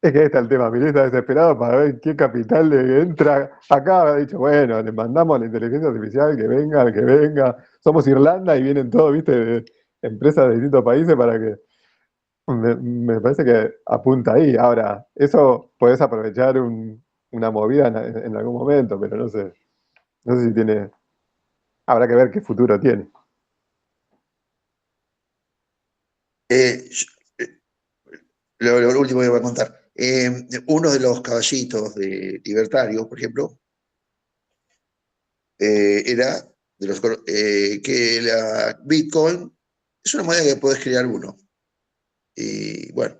Es que ahí está el tema, Milei está desesperado para ver qué capital le entra. Acá ha dicho, bueno, le mandamos a la inteligencia artificial que venga. Somos Irlanda y vienen todos, viste, de empresas de distintos países para que... Me parece que apunta ahí. Ahora, eso podés aprovechar una movida en algún momento, pero no sé si tiene... Habrá que ver qué futuro tiene. Lo último que voy a contar. Uno de los caballitos de libertarios, por ejemplo, era de los, que la Bitcoin es una moneda que podés crear uno. Y bueno,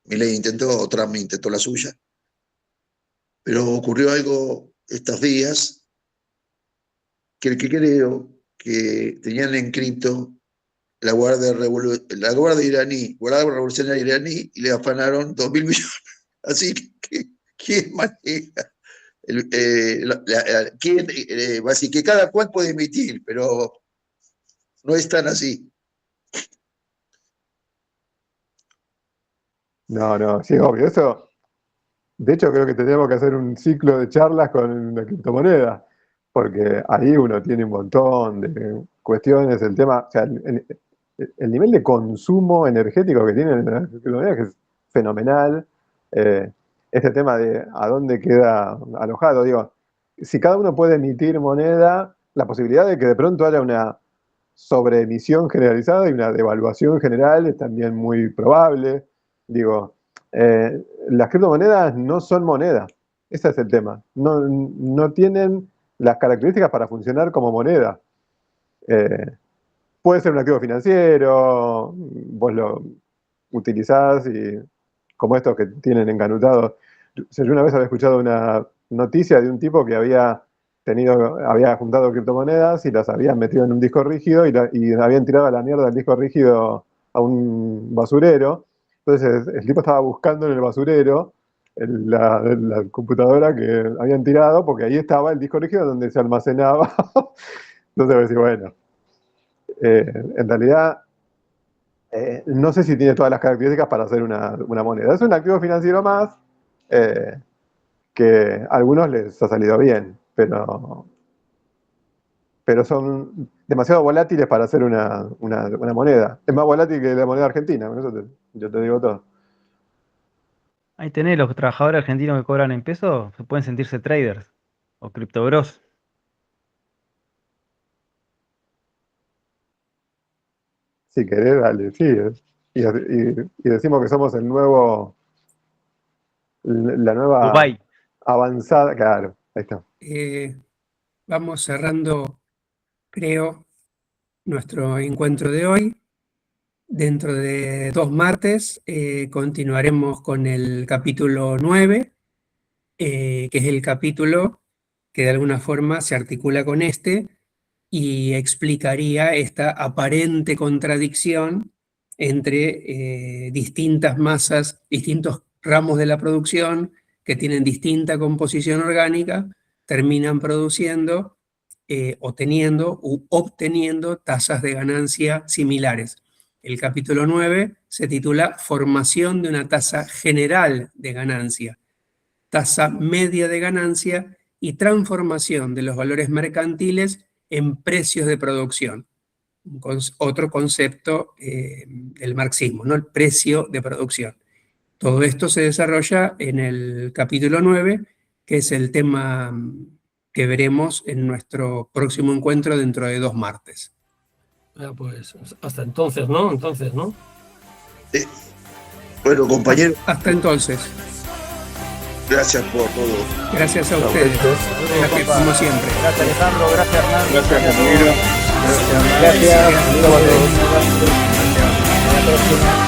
Milei intentó, Trump intentó la suya, pero ocurrió algo estos días que el que creo que tenían en cripto la Guardia Revolucionaria iraní y le afanaron 2.000 millones. Así que, ¿quién maneja? Va a decir que cada cual puede emitir, pero no es tan así. No, sí, obvio. Eso, de hecho, creo que tendríamos que hacer un ciclo de charlas con la criptomoneda, porque ahí uno tiene un montón de cuestiones, el tema, o sea, el nivel de consumo energético que tienen las criptomonedas es fenomenal. Este tema de a dónde queda alojado, digo, si cada uno puede emitir moneda, la posibilidad de que de pronto haya una sobreemisión generalizada y una devaluación general es también muy probable. Digo, las criptomonedas no son moneda, ese es el tema. No tienen las características para funcionar como moneda. Puede ser un activo financiero, vos lo utilizás y como estos que tienen encanutados. Yo una vez había escuchado una noticia de un tipo que había juntado criptomonedas y las habían metido en un disco rígido y habían tirado a la mierda el disco rígido a un basurero. Entonces el tipo estaba buscando en el basurero la computadora que habían tirado, porque ahí estaba el disco rígido donde se almacenaba. Entonces a decir, bueno, en realidad no sé si tiene todas las características para hacer una moneda. Es un activo financiero más que a algunos les ha salido bien, pero son demasiado volátiles para hacer una moneda. Es más volátil que la moneda argentina, con eso yo te digo todo. Ahí tenés, los trabajadores argentinos que cobran en pesos se pueden sentirse traders o criptobros. Si querés, dale, sí. Y decimos que somos la nueva Dubái. avanzada, claro, ahí está. Vamos cerrando, creo, nuestro encuentro de hoy. Dentro de 2 martes continuaremos con el capítulo 9, que es el capítulo que de alguna forma se articula con este y explicaría esta aparente contradicción entre distintas masas, distintos ramos de la producción que tienen distinta composición orgánica, terminan produciendo o teniendo u obteniendo tasas de ganancia similares. El capítulo 9 se titula Formación de una tasa general de ganancia, tasa media de ganancia y transformación de los valores mercantiles en precios de producción. Otro concepto del marxismo, ¿no? El precio de producción. Todo esto se desarrolla en el capítulo 9, que es el tema que veremos en nuestro próximo encuentro dentro de 2 martes. Pues hasta entonces, ¿no? Bueno, compañero. Hasta entonces. Gracias por todo. Gracias a ustedes. Gracias, como siempre. Gracias Alejandro, gracias Hernán. Gracias, compañero. Gracias. Hasta la próxima.